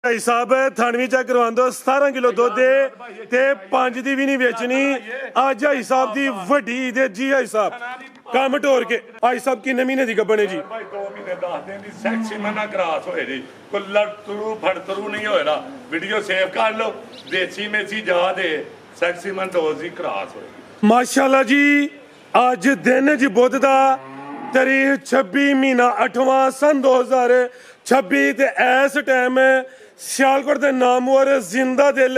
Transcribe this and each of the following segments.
भाई साहब थानवी चेक करवा दो 17 किलो दुध ते 5 दी भी नहीं बेचनी अज हाई साहब दी वड्डी ईद है जी हाई साहब काम टोर के हाई साहब किन्ने महीने दी गब्बन है जी भाई 2 महीने 10 दिन दी सेक्सी मना क्रॉस होए जी कोई लड़तरू फड़तरू नहीं होएगा वीडियो सेव कर लो देसी मेसी जा दे सेक्सी मन डोज ही क्रॉस होए माशाल्लाह जी अज दिन जी बुध दा तारीख 26 महीना 8वां सन 2026 ते इस टाइम सियालकोट के नामवर जिंदा दिल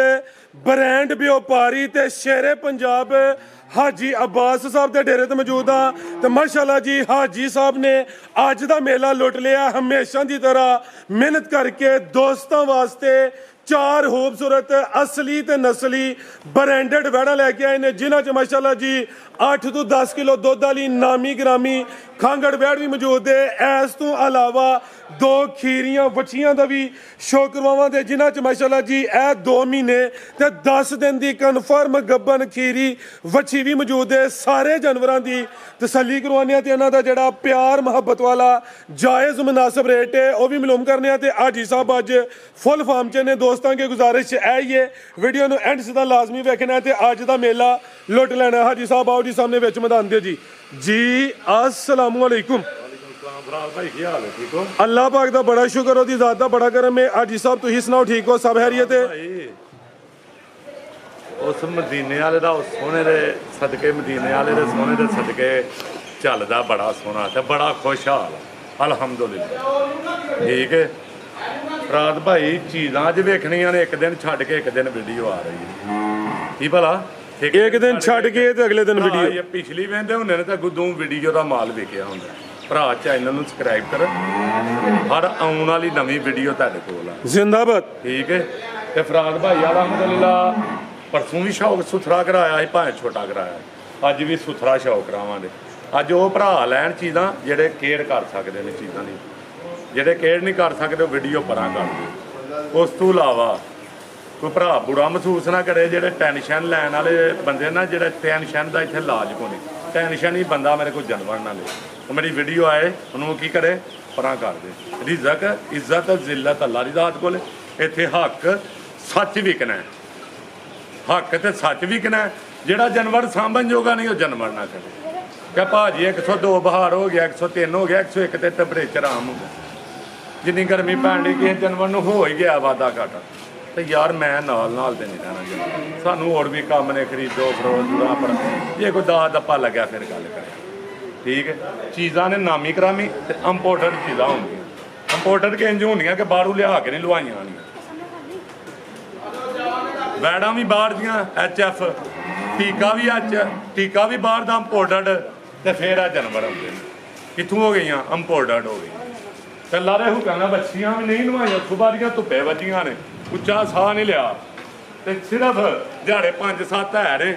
ब्रांड व्यापारी ते शेरे पंजाब हाजी अब्बास साहब के डेरे ते मौजूद हाँ तो माशाल्लाह जी हाजी साहब ने अज का मेला लुट लिया हमेशा की तरह मेहनत करके दोस्तों वास्ते 4 खूबसूरत असली ते नस्ली ब्रांडेड वैड़ा लैके आए ने जिन्हां च माशाल्लाह जी 8 तो 10 किलो दुध वाली नामी ग्रामी खांगड़ वैड़ भी मौजूद है। इस तो अलावा 2 खीरियां बच्चियां का भी शो करवावांगे जिन्हां च माशाल्लाह जी 2 महीने ते 10 दिन की कन्फर्म गब्बन खीरी वच्छी भी मौजूद है। सारे जानवरों की तसल्ली करवाने ते इन्हां दा जिहड़ा प्यार मुहब्बत वाला जायज़ मुनासिब रेट है वह भी मालूम करने ते हाजी साहब अज फुल फार्म च ने दोस्तों की गुजारिश है ये वीडियो नूं एंड सीधा लाजमी वेखना ते अज दा मेला लुट लेना। हाजी साहब आओ जी सामने विच मैदान दे जी जी अस्सलाम वालेकुम अल्लाह पाक दा बड़ा शुक्र ओदी ज़ात दा बड़ा करम है। हाजी साहब तुसीं सुनाओ ठीक हो सब खैरियत है उस मदीने वाले दा उस सोने दे सदके मदीने वाले दे सोने दे सदके चलदा बड़ा सोना ते बड़ा खुशहाल अल्हम्दुलिल्लाह ठीक है। रात भाई चीज़ां अज वेखनियां ने एक दिन छड्ड के एक दिन वीडियो आ रही है की भला एक दिन छड्ड के ते अगले दिन वीडियो पिछली वेंदे हुंदे ने ते गुद्दू वीडियो दा माल विकिया हुंदा भरा चैनल नूं सबसक्राइब कर हर आउण वाली नवीं वीडियो तुहाडे कोल आ जिंदाबाद ठीक है। ते फराद भाई अलहमदुलिल्लाह परसों भी शौक सुथरा कराया है भावें छोटा कराया अज भी सुथरा शौक करावांगे। अज वो भरा लैन चीज़ां जेह्ड़े केयर कर सकते हैं चीज़ों की जेह्ड़े केयर नहीं कर सकते वीडियो परा कर दो। उस तो इलावा कोई भरा बुरा महसूस ना करे जेह्ड़े टेंशन लैन वाले बंदे ना जेह्ड़े टेंशन का इत्थे इलाज कोनी टेंशन ही बंदा मेरे को जानवर ना ले वो मेरी वीडियो आए उन्होंने की करे परा कर दे। रिज़क इज्जत जिल्लत अल्लाह दी ज़ात कोल इत्थे हक सच विकना है हक तो सच विकना है जेह्ड़ा जानवर सामभन जोगा नहीं वो जानवर ना करे क्या भाजी 102 बहार हो गया 103 हो गया 101 ते टैंपरेचर आम हो गया जिन्नी गर्मी पैन डी किसी जानवर हो ही गया वाधा घाटा तो यार मैं नाल तो नहीं रहना चाहिए सानू होर भी काम ने खरीदो फरोखो पर जे कोई दा दप्पा लग्या फिर गल कर ठीक है। चीज़ां ने नामी करामी ते इंपोर्टेड चीज़ां होंदियां इंपोर्टेड कि इंज होंदियां कि बाहरों लिया के नहीं लुआइयां आनियां वैड़ा भी बाहर दियां HF टीका भी बाहर दा इंपोर्टेड ते फिर आ जानवर आउंदे कित्थों हो गई इंपोर्टेड हो गई ते लारे हुक्म बच्चियां भी नहीं नवाइयां सुबह दियां धुप्पे वजियां ने उच्चा साह नहीं लिया ते सिर्फ दिहाड़े 5-7 है ने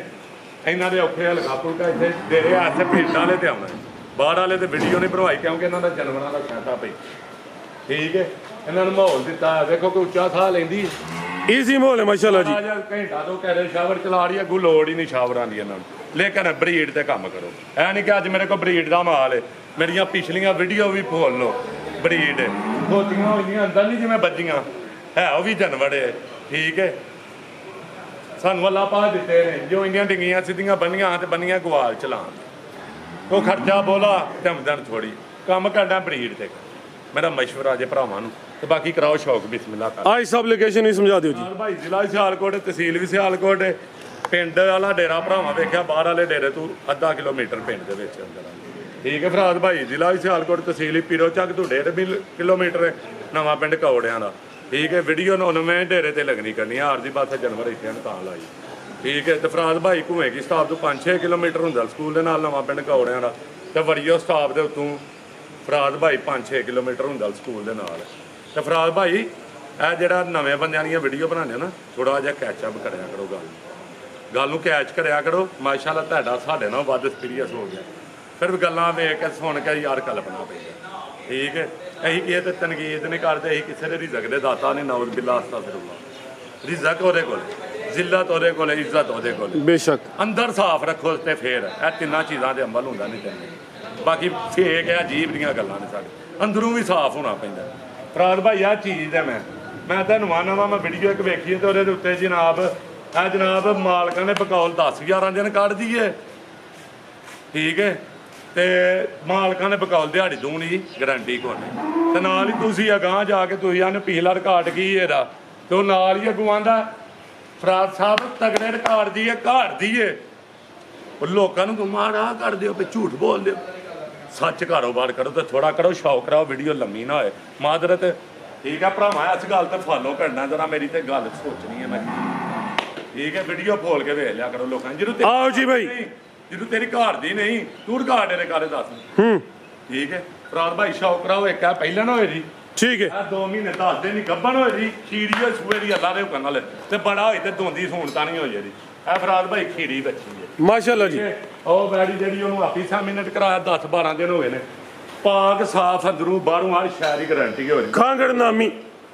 इन्हों के औखे हल्का फुल्का इतने डेरे इतने पिंड वाले तो आना बाहर वाले तो वीडियो नहीं बनवाई क्योंकि इन्हों का जानवरों का सहायता पई ठीक है। इन्होंने माहौल दिता देखो कोई उच्चा साह लेंदी ईजी माहौल है माशाल्लाह जी घंटा तो कह रहे शावर चला रही है कोई लोड़ ही नहीं शावरां दी इन्होंने लेकिन ब्रीड ते काम करो है नहीं कि अज मेरे को ब्रीड का माल है मेरिया पिछलियां वीडियो भी खोल लो ब्रीड धोतियां होइयां अंदर नहीं जिवें बजियां है वह भी जानवर है ठीक है। सानू अल्लाह पा दिते ने जो इन्नियां डिंगियां सीधियां बनियां ते बनियां गुआल चलान वो खर्चा बोला धमदन थोड़ी काम करना ब्रीड ते मेरा मशवरा जे भरावां नूं ते बाकी कराओ शौक बिस्मिल्लाह कर आज सब लोकेशन भी समझा दिओ जी भाई जिला सियालकोट तहसील भी सियालकोट पिंड वाला डेरा भरावां वेखिया बाहर वाले डेरे तो आधा किलोमीटर पिंड दे विच अंदर ठीक है। फराद भाई जिला सियालकोट तहसील पीरो ਚੱਕ ਤੋਂ 1.5 किलोमीटर नवां पिंड कौड़ियां ਦਾ ठीक है। वीडियो 99 डेरे ते लगनी करनी हार दी बस जानवर इत्थे तां लाई ठीक है। तो फराद भाई घूमे की स्टाफ तो 5-6 किलोमीटर हुंदा स्कूल दे नाल नवां पिंड कौड़ियां दा ते वरियो स्टाफ दे उत्तों फराद भाई 5-6 किलोमीटर हुंदा स्कूल दे नाल ते फराद भाई ਇਹ ਜਿਹੜਾ ਨਵੇਂ ਬੰਦਿਆਂ ਦੀਆਂ ਵੀਡੀਓ ਬਣਾਉਂਦੇ ਨਾ ਥੋੜਾ ਜਿਹਾ ਕੈਚਅਪ ਕਰਿਆ ਕਰੋ ਗੱਲ ਨੂੰ ਕੈਚ ਕਰਿਆ ਕਰੋ ਮਾਸ਼ਾਅੱਲਾ ਤੁਹਾਡਾ ਸਾਡੇ ਨਾਲ ਵੱਧ ਐਕਸਪੀਰੀਅੰਸ ਹੋ ਗਿਆ ਫਿਰ ਗੱਲਾਂ ਵੇਖ ਕੇ ਸੁਣ ਕੇ ਯਾਰ ਕਲਪਨਾ ਪਈ ਠੀਕ ਹੈ। ਅਸੀਂ ਕਿਸੇ ਤੇ ਤਨਕੀਦ ਨਹੀਂ ਕਰਦੇ ਅਸੀਂ ਕਿਸੇ ਦੇ ਰਿਜ਼ਕ ਦੇ ਦਾਤਾ ਨੇ ਨੌਜ਼ ਬਿੱਲਾ ਅਸਤਗਫਿਰੁੱਲਾਹ ਰਿਜ਼ਕ ਉਹਦੇ ਕੋਲ ਜ਼ਿਲਤ ਉਹਦੇ ਕੋਲ ਇੱਜ਼ਤ ਉਹਦੇ ਕੋਲ ਬੇਸ਼ੱਕ ਅੰਦਰ ਸਾਫ਼ ਰੱਖੋ ਤੇ ਫਿਰ ਇਹ ਤਿੰਨਾਂ ਚੀਜ਼ਾਂ ਦੇ ਅਮਲ ਹੁੰਦਾ ਨਹੀਂ ਚਾਹੀਦਾ ਬਾਕੀ ਫੇਕ ਹੈ ਅਜੀਬ ਦੀਆਂ ਗੱਲਾਂ ਨੇ ਸਾਡੇ ਅੰਦਰੋਂ ਵੀ ਸਾਫ਼ ਹੋਣਾ ਪੈਂਦਾ। ਫਰਾਦ ਭਾਈ ਆਹ ਚੀਜ਼ ਹੈ ਮੈਂ ਮੈਂ ਤੁਹਾਨੂੰ ਨਵਾਂ ਮੈਂ ਵੀਡੀਓ ਇੱਕ ਵੇਖੀ ਤੇ ਉਹਦੇ ਦੇ ਉੱਤੇ ਜਨਾਬ ਆ ਜਨਾਬ ਮਾਲਕਾਂ ਨੇ ਬਕੌਲ 10-11 ਦਿਨ ਕੱਢ ਦਈਏ, ਠੀਕ ਹੈ, ਤੇ ਮਾਲਕਾਂ ਨੇ ਬਕੌਲ ਦਿਹਾੜੀ ਦੂਣੀ ਗਰੰਟੀ ਕੋਨੇ, ਤੇ ਨਾਲ ਹੀ ਤੁਸੀਂ ਅਗਾਂਹ ਜਾ ਕੇ ਤੁਸੀਂ ਆਨੇ ਪਿਛਲਾ ਰਿਕਾਰਡ ਕੀ ਇਹਦਾ, ਤੇ ਉਹ ਨਾਲ ਹੀ ਅੱਗੋਂ ਆਂਦਾ ਫਰਾਦ ਸਾਹਿਬ ਤਗੜੇ ਰਿਕਾਰਡ ਦੀ ਹੈ ਘਾੜ ਦੀ ਹੈ, ਉਹ ਲੋਕਾਂ ਨੂੰ ਮਾੜਾ ਕਰ ਦਿਓ ਵੀ ਝੂਠ ਬੋਲਦੇ ਹੋ, ਸੱਚ ਕਾਰੋਬਾਰ ਕਰੋ ਤੇ ਥੋੜਾ ਕਰੋ, ਸ਼ੌਕ ਕਰਾਓ, ਵੀਡੀਓ ਲੰਮੀ ਨਾ ਹੋਏ ਮਾਦਰਤ, ਠੀਕ ਹੈ ਭਰਾਵਾਂ, ਇਸ ਗੱਲ ਤੇ ਫਾਲੋ ਕਰਨਾ ਜਰਾ, ਮੇਰੀ ਤੇ ਗੱਲ ਸੋਚਣੀ ਹੈ ਮੈਂ, ਠੀਕ ਹੈ, ਵੀਡੀਓ ਖੋਲ ਕੇ ਵੇਖ ਲਿਆ ਕਰੋ ਲੋਕਾਂ ਨੂੰ, ਆਓ ਜੀ ਬਾਈ, ਜਦੋਂ ਤੇਰੀ ਘਰ ਦੀ ਨਹੀਂ ਤੂੰ ਰਿਕਾਰਡ ਇਹਦੇ ਕਾਰੇ ਦੱਸ, ਠੀਕ ਹੈ ਫਰਾਦ ਭਾਈ ਸ਼ੌਕ ਕਰਾਓ, ਇੱਕ ਆ ਪਹਿਲਾਂ ਨਾ ਹੋਏ ਜੀ, ਠੀਕ ਹੈ, 2 ਮਹੀਨੇ 10 ਦਿਨ ਹੀ ਗੱਭਣ ਹੋਏ ਜੀ, ਖੀੜੀ ਸੂਏ ਦੀ ਅੱਲਾ ਦੇ ਹੁਕਮ ਨਾਲ, ਤੇ ਬੜਾ ਹੋਏ ਤੇ ਦੋਂਦੀ ਸੂਣਤਾ ਨਹੀਂ ਹੋਈ ਜੀ, ਇਹ ਫਰਾਦ ਭਾਈ ਖੀੜੀ ਬੱਚੀ ਹੈ ਮਾਸ਼ਾਅੱਲਾ ਜੀ, ਉਹ ਬੈੜੀ ਜਿਹੜੀ ਉਹਨੂੰ ਆਪੀ ਸਾਮਿਨਟ ਕਰਾਇਆ 10-12 ਦਿਨ ਹੋਏ ਨੇ, ਪਾਕ ਸਾਫ ਅੰਦਰੋਂ ਬਾਹਰੋਂ ਹਰ ਸ਼ਹਿਰ ਦੀ ਗਾਰੰਟੀ ਹੋ ਰਹੀ, ਖਾਂਗੜ ਨਾਮੀ,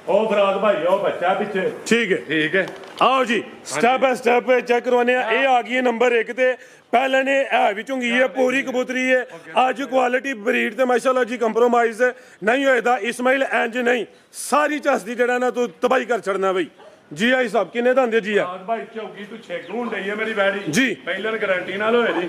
ਉਹ ਫਰਾਦ ਭਾਈ ਉਹ ਬੱਚਾ ਪਿੱਛੇ, ਠੀਕ ਹੈ, ਠੀਕ ਹੈ, ਆਓ ਜੀ ਸਟੈਪ ਬਾय ਸਟੈਪ ਚੈੱਕ ਕਰਵਾਨੇ ਆ, ਇਹ ਆ ਗਈ ਹੈ ਨੰਬਰ 1 ਤੇ, ਪਹਿਲਾਂ ਨੇ ਇਹ ਵੀ ਝੁੰਗੀ ਹੈ, ਪੂਰੀ ਕਬੂਤਰੀ ਹੈ, ਅੱਜ ਕੁਆਲਿਟੀ ਬਰੀਡ ਤੇ ਮਾਸ਼ਾਅੱਲਾ ਜੀ ਕੰਪਰੋਮਾਈਜ਼ ਨਹੀਂ ਹੋਏਦਾ, ਇਸਮਾਈਲ ਇੰਜ ਨਹੀਂ, ਸਾਰੀ ਝਸਦੀ ਜਿਹੜਾ ਨਾ ਤੂੰ ਤਬਾਈ ਕਰ ਛੜਨਾ ਬਈ, ਜੀ ਆਈ ਸਾਹਿਬ ਕਿੰਨੇ ਦੰਦੇ ਜੀ ਆ ਫਰਾਦ ਭਾਈ ਚੌਕੀ ਤੂੰ ਛੇਕ ਹੁੰਦੀ ਹੈ ਮੇਰੀ ਬੈੜੀ ਜੀ, ਪਹਿਲਾਂ ਗਾਰੰਟੀ ਨਾਲ ਹੋਏ ਜੀ,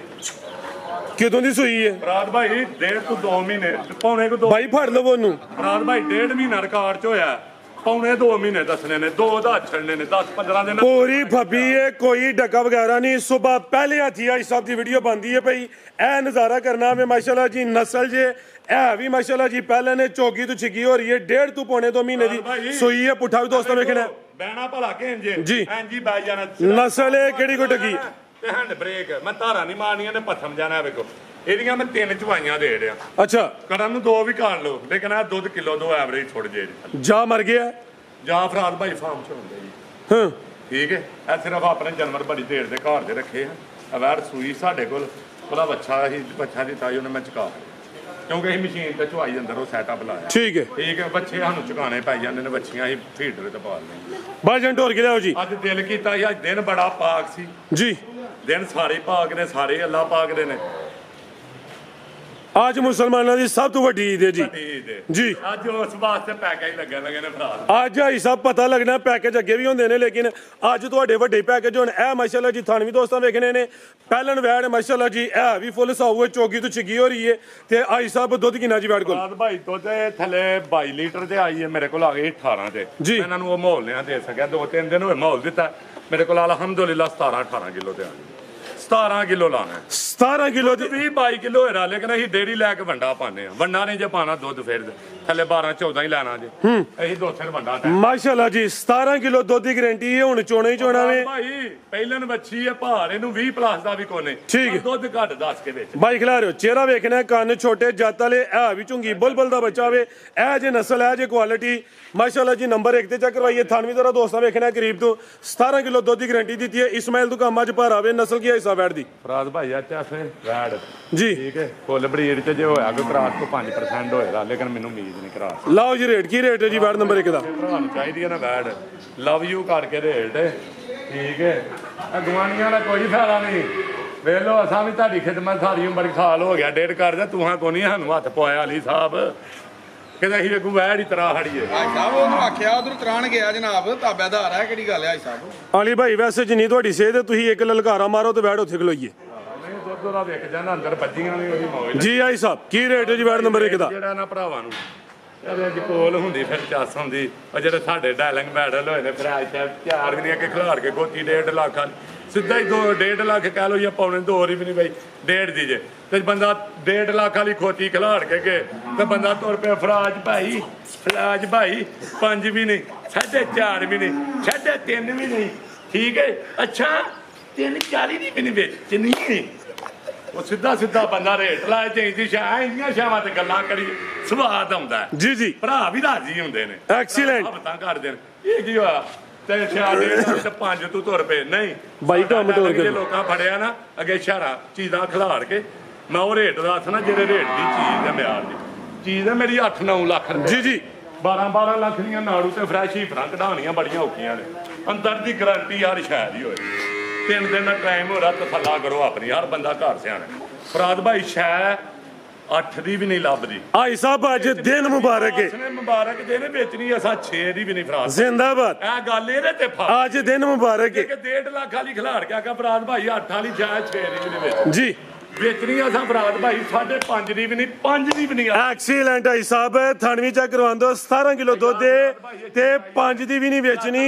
ਕਿਦੋਂ ਦੀ ਸੂਈ ਹੈ ਫਰਾਦ ਭਾਈ 1.5 ਤੋਂ 2 ਮਹੀਨੇ ਪੌਣੇ ਕੋ 2, ਬਾਈ ਫੜ ਲਵੋ ਉਹਨੂੰ, ਫਰਾਦ ਭਾਈ 1.5 ਮਹੀਨਾ ਰਿਕਾਰਡ ਚ ਹੋਇਆ, ਪੌਣੇ 2 ਮਹੀਨੇ ਦੱਸਣੇ ਨੇ, 2 ਦਾ ਛੱਡਣੇ ਨੇ, 10-15 ਦਿਨ ਪੂਰੀ ਫੱਬੀ ਹੈ, ਕੋਈ ਡੱਕਾ ਵਗੈਰਾ ਨਹੀਂ, ਸਵੇਰ ਪਹਿਲੇ ਹੱਥੀ ਆਈ ਸਾਹਿਬ ਦੀ ਵੀਡੀਓ ਬਣਦੀ ਹੈ ਪਈ, ਇਹ ਨਜ਼ਾਰਾ ਕਰਨਾ ਵੇ ਮਾਸ਼ਾਅੱਲਾ ਜੀ, ਨਸਲ ਜੇ ਇਹ ਵੀ ਮਾਸ਼ਾਅੱਲਾ ਜੀ ਪਹਿਲਾਂ ਨੇ ਚੌਗੀ ਤੋਂ ਛਿੱਗੀ ਹੋ ਰਹੀ ਹੈ, 1.5 ਤੋਂ ਪੌਣੇ 2 ਮਹੀਨੇ ਦੀ ਸੂਈ ਹੈ, ਪੁੱਠਾ ਵੀ ਦੋਸਤਾਂ ਵੇਖਣਾ ਬਹਿਣਾ ਭਲਾ ਕੇ ਇੰਜੇ ਜੀ, ਇੰਜੀ ਬਾਈ ਜਾਣਾ, ਨਸਲ ਇਹ ਕਿਹੜੀ ਕੋ ਟਕੀ ਤੇ ਹੈਂਡ ਬ੍ਰੇਕ ਮੈਂ ਧਾਰਾਂ ਨਹੀਂ ਮਾਰਨੀਆਂ ਨੇ, ਪੱਥਮ ਜਾਣਾ ਵੇਖੋ, ਇਹਦੀਆਂ ਮੈਂ 3 ਚਵਾਈਆਂ ਦੇ ਰਿਹਾ, ਅੱਛਾ ਕਰਨ ਨੂੰ 2 ਵੀ ਕਾੜ ਲਓ, ਲੇਕਿਨ ਇਹ ਦੁੱਧ ਕਿਲੋ 2 ਐਵਰੇਜ ਛੁੱਟ ਜੇ ਜਾ ਮਰ ਗਿਆ, ਜਾਂ ਫਰਾਦ ਭਾਈ ਫਾਰਮ ਚ ਹੁੰਦੇ ਜੀ, ਹਾਂ ਠੀਕ ਹੈ, ਇਹ ਸਿਰਫ ਆਪਣੇ ਜਾਨਵਰ ਬੜੀ ਦੇਰ ਦੇ ਘਰ ਦੇ ਰੱਖੇ ਆ, ਅਵੈਰ ਸੂਈ ਸਾਡੇ ਕੋਲ ਉਹਦਾ ਬੱਚਾ ਹੀ ਬੱਚਾ ਦਿੱਤਾ ਜੀ ਉਹਨੇ ਮੈਂ ਚੁਕਾ, ਕਿਉਂਕਿ ਅਸੀਂ ਮਸ਼ੀਨ ਤੇ ਚੁਆਈ ਅੰਦਰ ਉਹ ਸੈਟਅਪ ਲਾਇਆ, ਠੀਕ ਹੈ, ਠੀਕ ਹੈ, ਬੱਚੇ ਸਾਨੂੰ ਚੁਕਾਣੇ ਪੈ ਜਾਂਦੇ ਨੇ, ਬੱਚੀਆਂ ਅਸੀਂ ਫੀਡਰ ਤੇ ਪਾ ਲੈਂਦੇ, ਬਾਜਨ ਢੋਰ ਕੇ ਲਿਆਓ ਜੀ, ਅੱਜ ਦਿਲ ਕੀਤਾ ਸੀ, ਅੱਜ ਦਿਨ ਬੜਾ ਪਾਕ ਸੀ ਜੀ, ਦਿਨ ਸਾਰੇ ਪਾਕ ਨੇ, ਸਾਰੇ ਅੱਲਾ ਪਾਕ ਦੇ ਨੇ, ਅੱਜ ਮੁਸਲਮਾਨਾਂ ਦੀ ਸਭ ਤੋਂ ਵੱਡੀ ਈਦ ਹੈ ਜੀ, ਜੀ ਅੱਜ ਉਸ ਵਾਸਤੇ ਪੈਕੇਜ ਲੱਗਣ ਲੱਗੇ ਨੇ ਭਰਾ, ਅੱਜ ਆਈ ਸਭ ਪਤਾ ਲੱਗਣਾ, ਪੈਕੇਜ ਅੱਗੇ ਵੀ ਹੁੰਦੇ ਨੇ, ਲੇਕਿਨ ਅੱਜ ਤੁਹਾਡੇ ਵੱਡੇ ਪੈਕੇਜ ਹੁਣ ਇਹ ਮਾਸ਼ਾਅੱਲਾ ਜੀ ਥਾਨਵੀ ਦੋਸਤਾਂ ਵੇਖਣੇ ਨੇ, ਪਹਿਲਣ ਵੈੜ ਮਾਸ਼ਾਅੱਲਾ ਜੀ ਇਹ ਵੀ ਫੁੱਲ ਸਾਊ ਚੌਗੀ ਤੋਂ ਛਿੱਗੀ ਹੋ ਰਹੀ ਹੈ, ਤੇ ਆਈ ਸਾਹਿਬ ਦੁੱਧ ਕਿੰਨਾ ਜੀ ਵੈੜ ਕੋਲ, ਰਾਤ ਭਾਈ ਦੁੱਧ ਥੱਲੇ 22 ਲੀਟਰ ਤੇ ਆਈ ਹੈ, ਮੇਰੇ ਕੋਲ ਆ ਗਈ 18 ਤੇ, ਜੀ। ਇਹਨਾਂ ਨੂੰ ਉਹ ਮਾਹੌਲ ਨਹੀਂ ਦੇ ਸਕਿਆ, 2-3 ਦਿਨ ਹੋਏ ਮਾਹੌਲ ਦਿੱਤਾ, ਮੇਰੇ ਕੋਲ ਅਲਹਮਦੁਲਿਲਾ 17-18 ਕਿਲੋ ਤੇ ਆ ਗਈ, 17 ਕਿਲੋ ਲਾਣਾ, 17 ਕਿਲੋ ਦੀ 20-22 ਕਿਲੋ ਹੋਇਆ, ਲੇਕਿਨ ਅਸੀਂ ਡੇਰੀ ਲੈ ਕੇ ਵੰਡਾ ਪਾਉਂਦੇ ਆ, ਵੰਡਾ ਨਹੀਂ ਜੇ ਪਾਣਾ ਦੁੱਧ ਫਿਰ ਥੱਲੇ 12-14 ਹੀ ਲੈਣਾ ਜੇ, ਅਸੀਂ 2 ਸਿਰ ਵੰਡਾ ਟਾਈਮ, ਮਾਸ਼ਾਅੱਲਾ ਜੀ 17 ਕਿਲੋ ਦੁੱਧ ਦੀ ਗਾਰੰਟੀ ਹੈ, ਹੁਣ ਚੋਣਾ ਹੀ ਚੋਣਾ ਵੇ ਭਾਈ ਪਹਿਲਾਂ ਵੱਛੀ ਹੈ, ਭਾਰ ਇਹਨੂੰ 20+ ਦਾ ਵੀ ਕੋਨੇ, ਠੀਕ ਹੈ। ਦੁੱਧ ਘੱਟ ਦੱਸ ਕੇ ਵਿੱਚ ਬਾਈ ਖਿਲਾ ਰਹੇ ਹੋ, ਚਿਹਰਾ ਵੇਖਣਾ, ਕੰਨ ਛੋਟੇ ਜੱਤ ਵਾਲੇ, ਇਹ ਵੀ ਝੁੰਗੀ ਬੁਲਬੁਲ ਦਾ ਬੱਚਾ ਵੇ, ਇਹ ਜੇ ਨਸਲ ਹੈ ਜੇ ਕੁਆਲਿਟੀ ਮਾਸ਼ਾਅੱਲਾ ਜੀ ਨੰਬਰ 1 ਤੇ ਚੈੱਕ ਕਰਵਾਈਏ, ਥਾਨਵੀ ਦੋਰਾ ਦੋਸਤਾਂ ਵੇਖਣਾ ਕਰੀਬ ਤੋਂ 17 ਕਿਲੋ ਦੁੱਧ ਦੀ ਗਾਰੰਟੀ ਦਿੱਤੀ ਹੈ, ਇਸਮਾਈਲ ਤੋਂ ਕੰਮ ਅੱਜ ਭਾਰਾ ਵੇ, ਨਸਲ ਕੀ ਹਿੱਸਾ ਵੈੜ ਦੀ ਫਰਾਦ ਭਾਈ ਆ ਚਾਫੇ ਵੈੜ ਜੀ, ਠੀਕ ਹੈ, ਫੁੱਲ ਬਰੀਡ ਚ ਜੇ ਹੋਇਆ ਕੋਈ ਕਰਾਸ ਤੋਂ 5% ਹੋਏਗਾ, ਲੇਕਿਨ ਮੈਨੂੰ ਉਮੀਦ ਨਹੀਂ ਕਰਾਸ, ਲਾਓ ਜੀ ਰੇਟ, ਕੀ ਰੇਟ ਹੈ ਜੀ ਵੈੜ ਨੰਬਰ 1 ਦਾ, ਭਰਾ ਨੂੰ ਚਾਹੀਦੀ ਹੈ ਨਾ ਵੈੜ, ਲਵ ਯੂ ਕਰਕੇ ਰੇਟ, ਠੀਕ ਹੈ, ਅਗਵਾਨੀਆਂ ਦਾ ਕੋਈ ਫਾਇਦਾ ਨਹੀਂ, ਵੇਖ ਲਓ ਅਸਾਂ ਵੀ ਤੁਹਾਡੀ ਖਿਦਮਤ ਸਾਰੀ ਉਮਰ ਸਾਲ ਹੋ ਗਿਆ, ਡੇਢ ਕਰਦਾ ਤੂੰ ਕੋ ਨਹੀਂ ਸਾਨੂੰ ਹੱਥ ਪਵਾਇਆ ਅਲੀ ਸਾਹਿਬ, ਕਹਿੰਦਾ ਅਸੀਂ ਵੇਖੂ ਵੈੜ ਹੀ ਤਰਾ ਖੜੀਏ, ਭਾਈ ਸਾਹਿਬ ਉਹਨੂੰ ਆਖਿਆ ਉਧਰ ਤਰਾਣ ਗਿਆ ਜਨਾਬ, ਤਾਬੇਦਾਰ ਹੈ, ਕਿਹੜੀ ਗੱਲ ਹੈ ਭਾਈ ਸਾਹਿਬ, ਆਲੀ ਭਾਈ ਵੈਸੇ ਜਿੰਨੀ ਤੁਹਾਡੀ ਸਿਹਤ ਹੈ, ਤੁਸੀਂ ਇੱਕ ਲਲਕਾਰਾ ਮਾਰੋ ਤੇ ਵੈੜ ਉੱਥੇ ਖਲੋਈਏ, ਨਹੀਂ ਦੁੱਧ ਦਾ ਵੇਖ ਜਾਂਦਾ ਅੰਦਰ ਬੱਜੀਆਂ ਨੇ ਉਹਦੀ ਮੌਜ, ਜੀ ਆਈ ਸਾਹਿਬ ਕੀ ਰੇਟ ਹੈ ਜੀ ਵੈੜ ਨੰਬਰ 1 ਦਾ, ਜਿਹੜਾ ਨਾ ਭਰਾਵਾਂ ਨੂੰ ਇਹਦੇ ਅੱਜ ਕੋਲ ਹੁੰਦੀ ਫਿਰ ਚੱਸ ਹੁੰਦੀ, ਉਹ ਜਿਹੜੇ ਸਾਡੇ ਡਾਇਲਿੰਗ ਮੈਡਲ ਹੋਏ ਨੇ ਫਿਰ ਅੱਜ ਤੱਕ 4 ਵੀ ਨਹੀਂ ਕਿ ਖਿਲਾਰ ਕੇ ਗੋਤੀ 1.5 ਲੱਖ ਸਿੱਧਾ ਹੀ 1.5 ਲੱਖ ਕਹਿ ਲਓ ਜਾਂ ਪੌਣੇ 2 ਵੀ ਨਹੀਂ ਬਈ 1.5 ਦੀ ਜੇ, ਤੇ ਬੰਦਾ 1.5 ਲੱਖ ਵਾਲੀ ਖੋਤੀ ਖਿਲਾੜ ਕੇ ਤੇ ਬੰਦਾ ਤੁਰ ਪਿਆ ਫਰਾਜ ਭਾਈ 5 ਵੀ ਨਹੀਂ, 4.5 ਵੀ ਨਹੀਂ, 3.5 ਵੀ ਨਹੀਂ, ਠੀਕ ਹੈ, ਅੱਛਾ 3.40 ਦੀ ਵੀ ਨਹੀਂ ਵਿੱਚ ਨਹੀਂ, ਉਹ ਸਿੱਧਾ ਬੰਦਾ ਰੇਟ ਲਾਏ ਚਾਹੀਦੀ ਸ਼ਾਹ, ਇੰਨੀਆਂ ਸ਼ਾਵਾਂ ਤੇ ਗੱਲਾਂ ਕਰੀ ਸਵਾਦ ਆਉਂਦਾ ਜੀ ਜੀ, ਭਰਾ ਵੀ ਰਾਜੀ ਹੁੰਦੇ ਨੇ, ਐਕਸੀਲੈਂਟ, ਹਬਤਾਂ ਕਰਦੇ ਨੇ, ਇਹ ਕੀ ਹੋਇਆ ਤੇ 6.5 ਤੂੰ ਤੁਰ ਪਏ, ਨਹੀਂ ਬਾਈ ਕੰਮ ਤੋੜ ਕੇ ਲੋਕਾਂ ਫੜਿਆ ਨਾ ਅੱਗੇ ਸ਼ਹਿਰਾ ਚੀਜ਼ਾਂ ਖਿਲਾੜ ਕੇ, ਮੈਂ ਉਹ ਰੇਟ ਦੱਸਣਾ ਜਿਹੜੇ ਰੇਟ ਦੀ ਚੀਜ਼ ਹੈ, ਮਿਆਰ ਦੀ ਚੀਜ਼ ਹੈ ਮੇਰੀ 8-9 ਲੱਖ ਰੁਪਏ, ਜੀ ਜੀ, 12 ਲੱਖ ਦੀਆਂ ਨਾੜੂ ਤੇ ਫਰੈਸ਼ ਹੀ ਫਰਾਂ ਕਢਾਉਣੀਆਂ ਬੜੀਆਂ ਔਖੀਆਂ ਨੇ, ਅੰਦਰ ਦੀ ਗਰੰਟੀ ਹਰ ਸ਼ਾਇਦ ਹੀ ਹੋਏ, 3 ਦਿਨ ਦਾ ਟਾਈਮ ਹੋ ਰਿਹਾ, ਤਸੱਲਾ ਕਰੋ ਆਪਣੀ, ਹਰ ਬੰਦਾ ਘਰ ਸਿਆਣਾ, ਫਰਾਦ ਭਾਈ ਸ਼ੈ 8 ਦੀ ਵੀ ਨਹੀਂ ਲੱਭਦੀ ਭਾਈ ਸਾਹਿਬ ਅੱਜ ਦਿਨ ਮੁਬਾਰਕ ਹੈ ਉਸਨੇ ਮੁਬਾਰਕ ਦੇ ਨੇ ਵੇਚਣੀ ਅਸਾਂ 6 ਦੀ ਵੀ ਨਹੀਂ ਫਰਾਦ ਜ਼ਿੰਦਾਬਾਦ ਇਹ ਗੱਲ ਇਹਦੇ ਤੇ ਫਾ ਅੱਜ ਦਿਨ ਮੁਬਾਰਕ ਹੈ ਕਿ 1.5 ਲੱਖ ਵਾਲੀ ਖਿਲਾੜ ਕੇ ਆਗਾ ਫਰਾਦ ਭਾਈ 8 ਵਾਲੀ ਜਾਇ 6 ਦੀ ਵੀ ਨਹੀਂ ਵੇਚ ਜੀ ਵੇਚਣੀ ਅਸਾਂ ਫਰਾਦ ਭਾਈ 5.5 ਦੀ ਵੀ ਨਹੀਂ 5 ਦੀ ਵੀ ਨਹੀਂ ਐਕਸੀਲੈਂਟ ਭਾਈ ਸਾਹਿਬ ਥਣਵੀਂ ਚੈੱਕ ਕਰਵਾਉਣ ਦੋ 17 ਕਿਲੋ ਦੁੱਧ ਦੇ ਤੇ 5 ਦੀ ਵੀ ਨਹੀਂ ਵੇਚਣੀ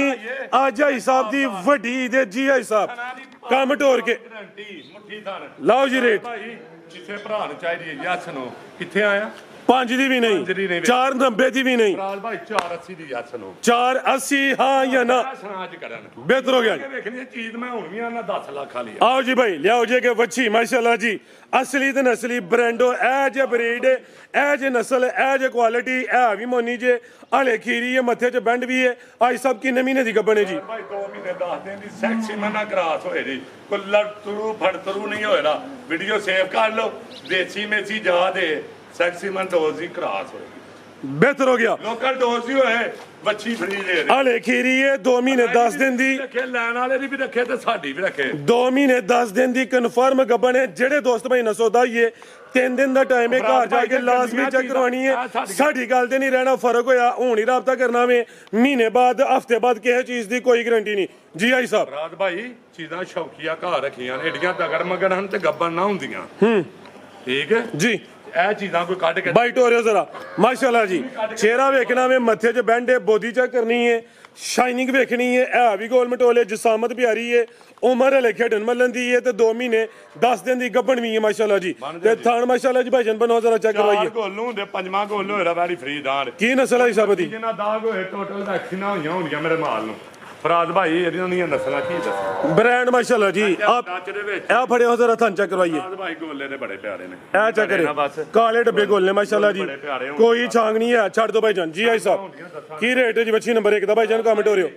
ਅੱਜ ਭਾਈ ਸਾਹਿਬ ਦੀ ਵੱਡੀ ਦੇ ਜੀ ਭਾਈ ਸਾਹਿਬ ਕੰਮ ਢੋਰ ਕੇ ਗਰੰਟੀ ਮੁੱਠੀ ਥਣ ਲਾਓ ਜੀ ਰੇਟ ਭਾਈ ਕਿਸੇ ਭਰਾ ਨੂੰ ਚਾਹੀਦੀ ਹੈ ਯਸ ਨੂੰ ਕਿੱਥੇ ਆਇਆ 5 ਦੀ ਵੀ ਨਹੀਂ 490 ਦੀ ਵੀ ਨਹੀਂ ਫਰਾਦ ਭਾਈ 480 ਦੀ ਯਸ ਨੂੰ 480 ਹਾਂ ਜਾਂ ਨਾ ਸਨਾਜ ਕਰਨ ਬਿਹਤਰ ਹੋ ਗਿਆ ਵੇਖਣੀ ਚੀਜ਼ ਮੈਂ ਹੁਣ ਵੀ ਆਣਾ 10 ਲੱਖ ਵਾਲੀ ਆਓ ਜੀ ਭਾਈ ਲਿਆਓ ਜੀ ਕਿ ਵੱਛੀ ਮਾਸ਼ਾਅੱਲਾ ਜੀ ਅਸਲੀ ਤੇ ਨਸਲੀ ਬ੍ਰਾਂਡੋ ਇਹ ਜੇ ਬਰੀਡ ਇਹ ਜੇ ਨਸਲ ਇਹ ਜੇ ਕੁਆਲਿਟੀ ਇਹ ਵੀ ਮੋਨੀ ਜੇ ਹਲੇ ਖੀਰੀ ਹੈ ਮੱਥੇ 'ਚ ਬੈਂਡ ਵੀ ਹੈ ਅੱਜ ਸਭ ਕਿੰਨੇ ਮਹੀਨੇ ਦੀ ਗੱਬਣ ਹੈ ਜੀ ਭਾਈ 2 ਮਹੀਨੇ 10 ਦਿਨ ਦੀ ਸੈਕਸੀ ਮਨਾ ਕਰਾਸ ਹੋਏ ਜੀ ਕੋਈ ਲੜ ਤਰੂ ਫੜ ਤਰੂ ਨਹੀਂ ਹੋਏਗਾ ਵੀਡੀਓ ਸੇਵ ਕਰ ਲਓ ਦੇਸੀ ਮੇਸੀ ਜਾ ਦੇ ਸੈਕਸੀ ਮਨ ਡੋਜ਼ ਦੀ ਕਰਾਸ ਹੋਏ ਬਿਹਤਰ ਹੋ ਗਿਆ ਲੋਕਲ ਡੋਜ਼ ਹੀ ਹੋਏ ਬੱਚੀ ਫਰੀ ਦੇ ਹਲੇ ਖੀਰੀ ਹੈ 2 ਮਹੀਨੇ 10 ਦਿਨ ਦੀ ਰੱਖੇ ਲੈਣ ਵਾਲੇ ਦੀ ਵੀ ਰੱਖੇ ਤੇ ਸਾਡੀ ਵੀ ਰੱਖੇ 2 ਮਹੀਨੇ 10 ਦਿਨ ਦੀ ਕਨਫਰਮ ਗੱਬਣ ਹੈ ਜਿਹੜੇ ਦੋਸਤ ਭਾਈ ਨਸੋ ਦਾ ਇਹ 3 ਦਿਨ ਦਾ ਟਾਈਮ ਹੈ ਘਰ ਜਾ ਕੇ ਲਾਜ਼ਮੀ ਚੈੱਕ ਕਰਵਾਣੀ ਹੈ ਸਾਡੀ ਗੱਲ ਤੇ ਨਹੀਂ ਰਹਿਣਾ ਫਰਕ ਹੋਇਆ ਹੁਣ ਹੀ ਰਾਬਤਾ ਕਰਨਾ ਵੇ ਮਹੀਨੇ ਬਾਅਦ ਹਫਤੇ ਬਾਅਦ ਕਿਸੇ ਚੀਜ਼ ਦੀ ਕੋਈ ਗਰੰਟੀ ਨਹੀਂ ਜੀ ਆਈ ਸਾਹਿਬ ਰਾਤ ਭਾਈ ਚੀਜ਼ਾਂ ਸ਼ੌਕੀਆ ਘਰ ਰੱਖੀਆਂ ਨੇ ਏਡੀਆਂ ਤਗੜ ਮਗੜ ਹਨ ਤੇ ਗੱਬਣ ਨਾ ਹੁੰਦੀਆਂ ਠੀਕ ਹੈ ਜੀ ਇਹ ਚੀਜ਼ਾਂ ਕੋਈ ਕੱਢ ਕੇ ਬਾਈਟ ਹੋ ਰਿਹਾ ਜ਼ਰਾ ਮਾਸ਼ਾਅੱਲਾ ਜੀ ਚਿਹਰਾ ਵੇਖਣਾ ਵੇ ਮੱਥੇ 'ਚ ਬੈਂਡ ਹੈ ਬੋਦੀ ਚੈੱਕ ਕਰਨੀ ਹੈ ਸ਼ਾਈਨਿੰਗ ਵੇਖਣੀ ਹੈ ਇਹ ਵੀ ਗੋਲ ਮਟੋਲੇ ਜਸਾਮਤ ਪਿਆਰੀ ਹੈ ਉਮਰ ਹਲੇ ਖੇਡਣ ਮੱਲਣ ਦੀ ਹੈ ਤੇ 2 ਮਹੀਨੇ 10 ਦਿਨ ਦੀ ਗੱਬਣ ਵੀ ਹੈ ਮਾਸ਼ਾਅੱਲਾ ਜੀ ਤੇ ਥਾਣ ਮਾਸ਼ਾਅੱਲਾ ਜੀ ਭਾਈਜਨ ਬਣਾਓ ਜ਼ਰਾ ਚੈੱਕ ਕਰਵਾਈਏ ਗੋਲ ਨੂੰ ਹੁੰਦੇ ਪੰਜਵਾਂ ਗੋਲ ਹੋਏਗਾ ਵੈਰੀ ਫਰੀ ਦਾਨ ਕੀ ਨਸਲ ਹੈ ਸਾਹਿਬ ਦੀ ਜਿਹਨਾਂ ਦਾਗ ਹੋਏ ਟੋਟਲ ਵੈਕਸੀਨਾਂ ਹੋਈਆਂ ਹੋਣਗੀਆਂ ਮੇਰੇ ਮਾਲ ਨੂੰ ਫਰਾਦ ਭਾਈ ਇਹਨਾਂ ਦੀਆਂ ਨਸਲਾਂ ਕੀ ਦੱਸਾਂ ਬ੍ਰਾਂਡ ਮਾਸ਼ਾਅੱਲਾ ਜੀ ਆਪ ਟੱਚ ਦੇ ਵਿੱਚ ਇਹ ਫੜਿਓ ਜ਼ਰਾ ਥਾਣ ਚੈੱਕ ਕਰਵਾਈਏ ਫਰਾਦ ਭਾਈ ਗੋਲੇ ਦੇ ਬੜੇ ਪਿਆਰੇ ਨੇ ਇਹ ਚੈੱਕ ਕਰੇ ਕਾਲੇ ਡੱਬੇ ਗੋਲ ਨੇ ਮਾਸ਼ਾਅੱਲਾ ਜੀ ਕੋਈ ਛਾਂਗ ਨਹੀਂ ਹੈ ਛੱਡ ਦੋ ਭਾਈਜਾਨ ਜੀ ਆਈ ਸਾਹਿਬ ਕੀ ਰੇਟ ਹੈ ਜੀ ਬੱਚੀ ਨੰਬਰ 1 ਦਾ ਭਾਈਜਾਨ ਕਮੈਂਟ ਹੋ ਰਿਓ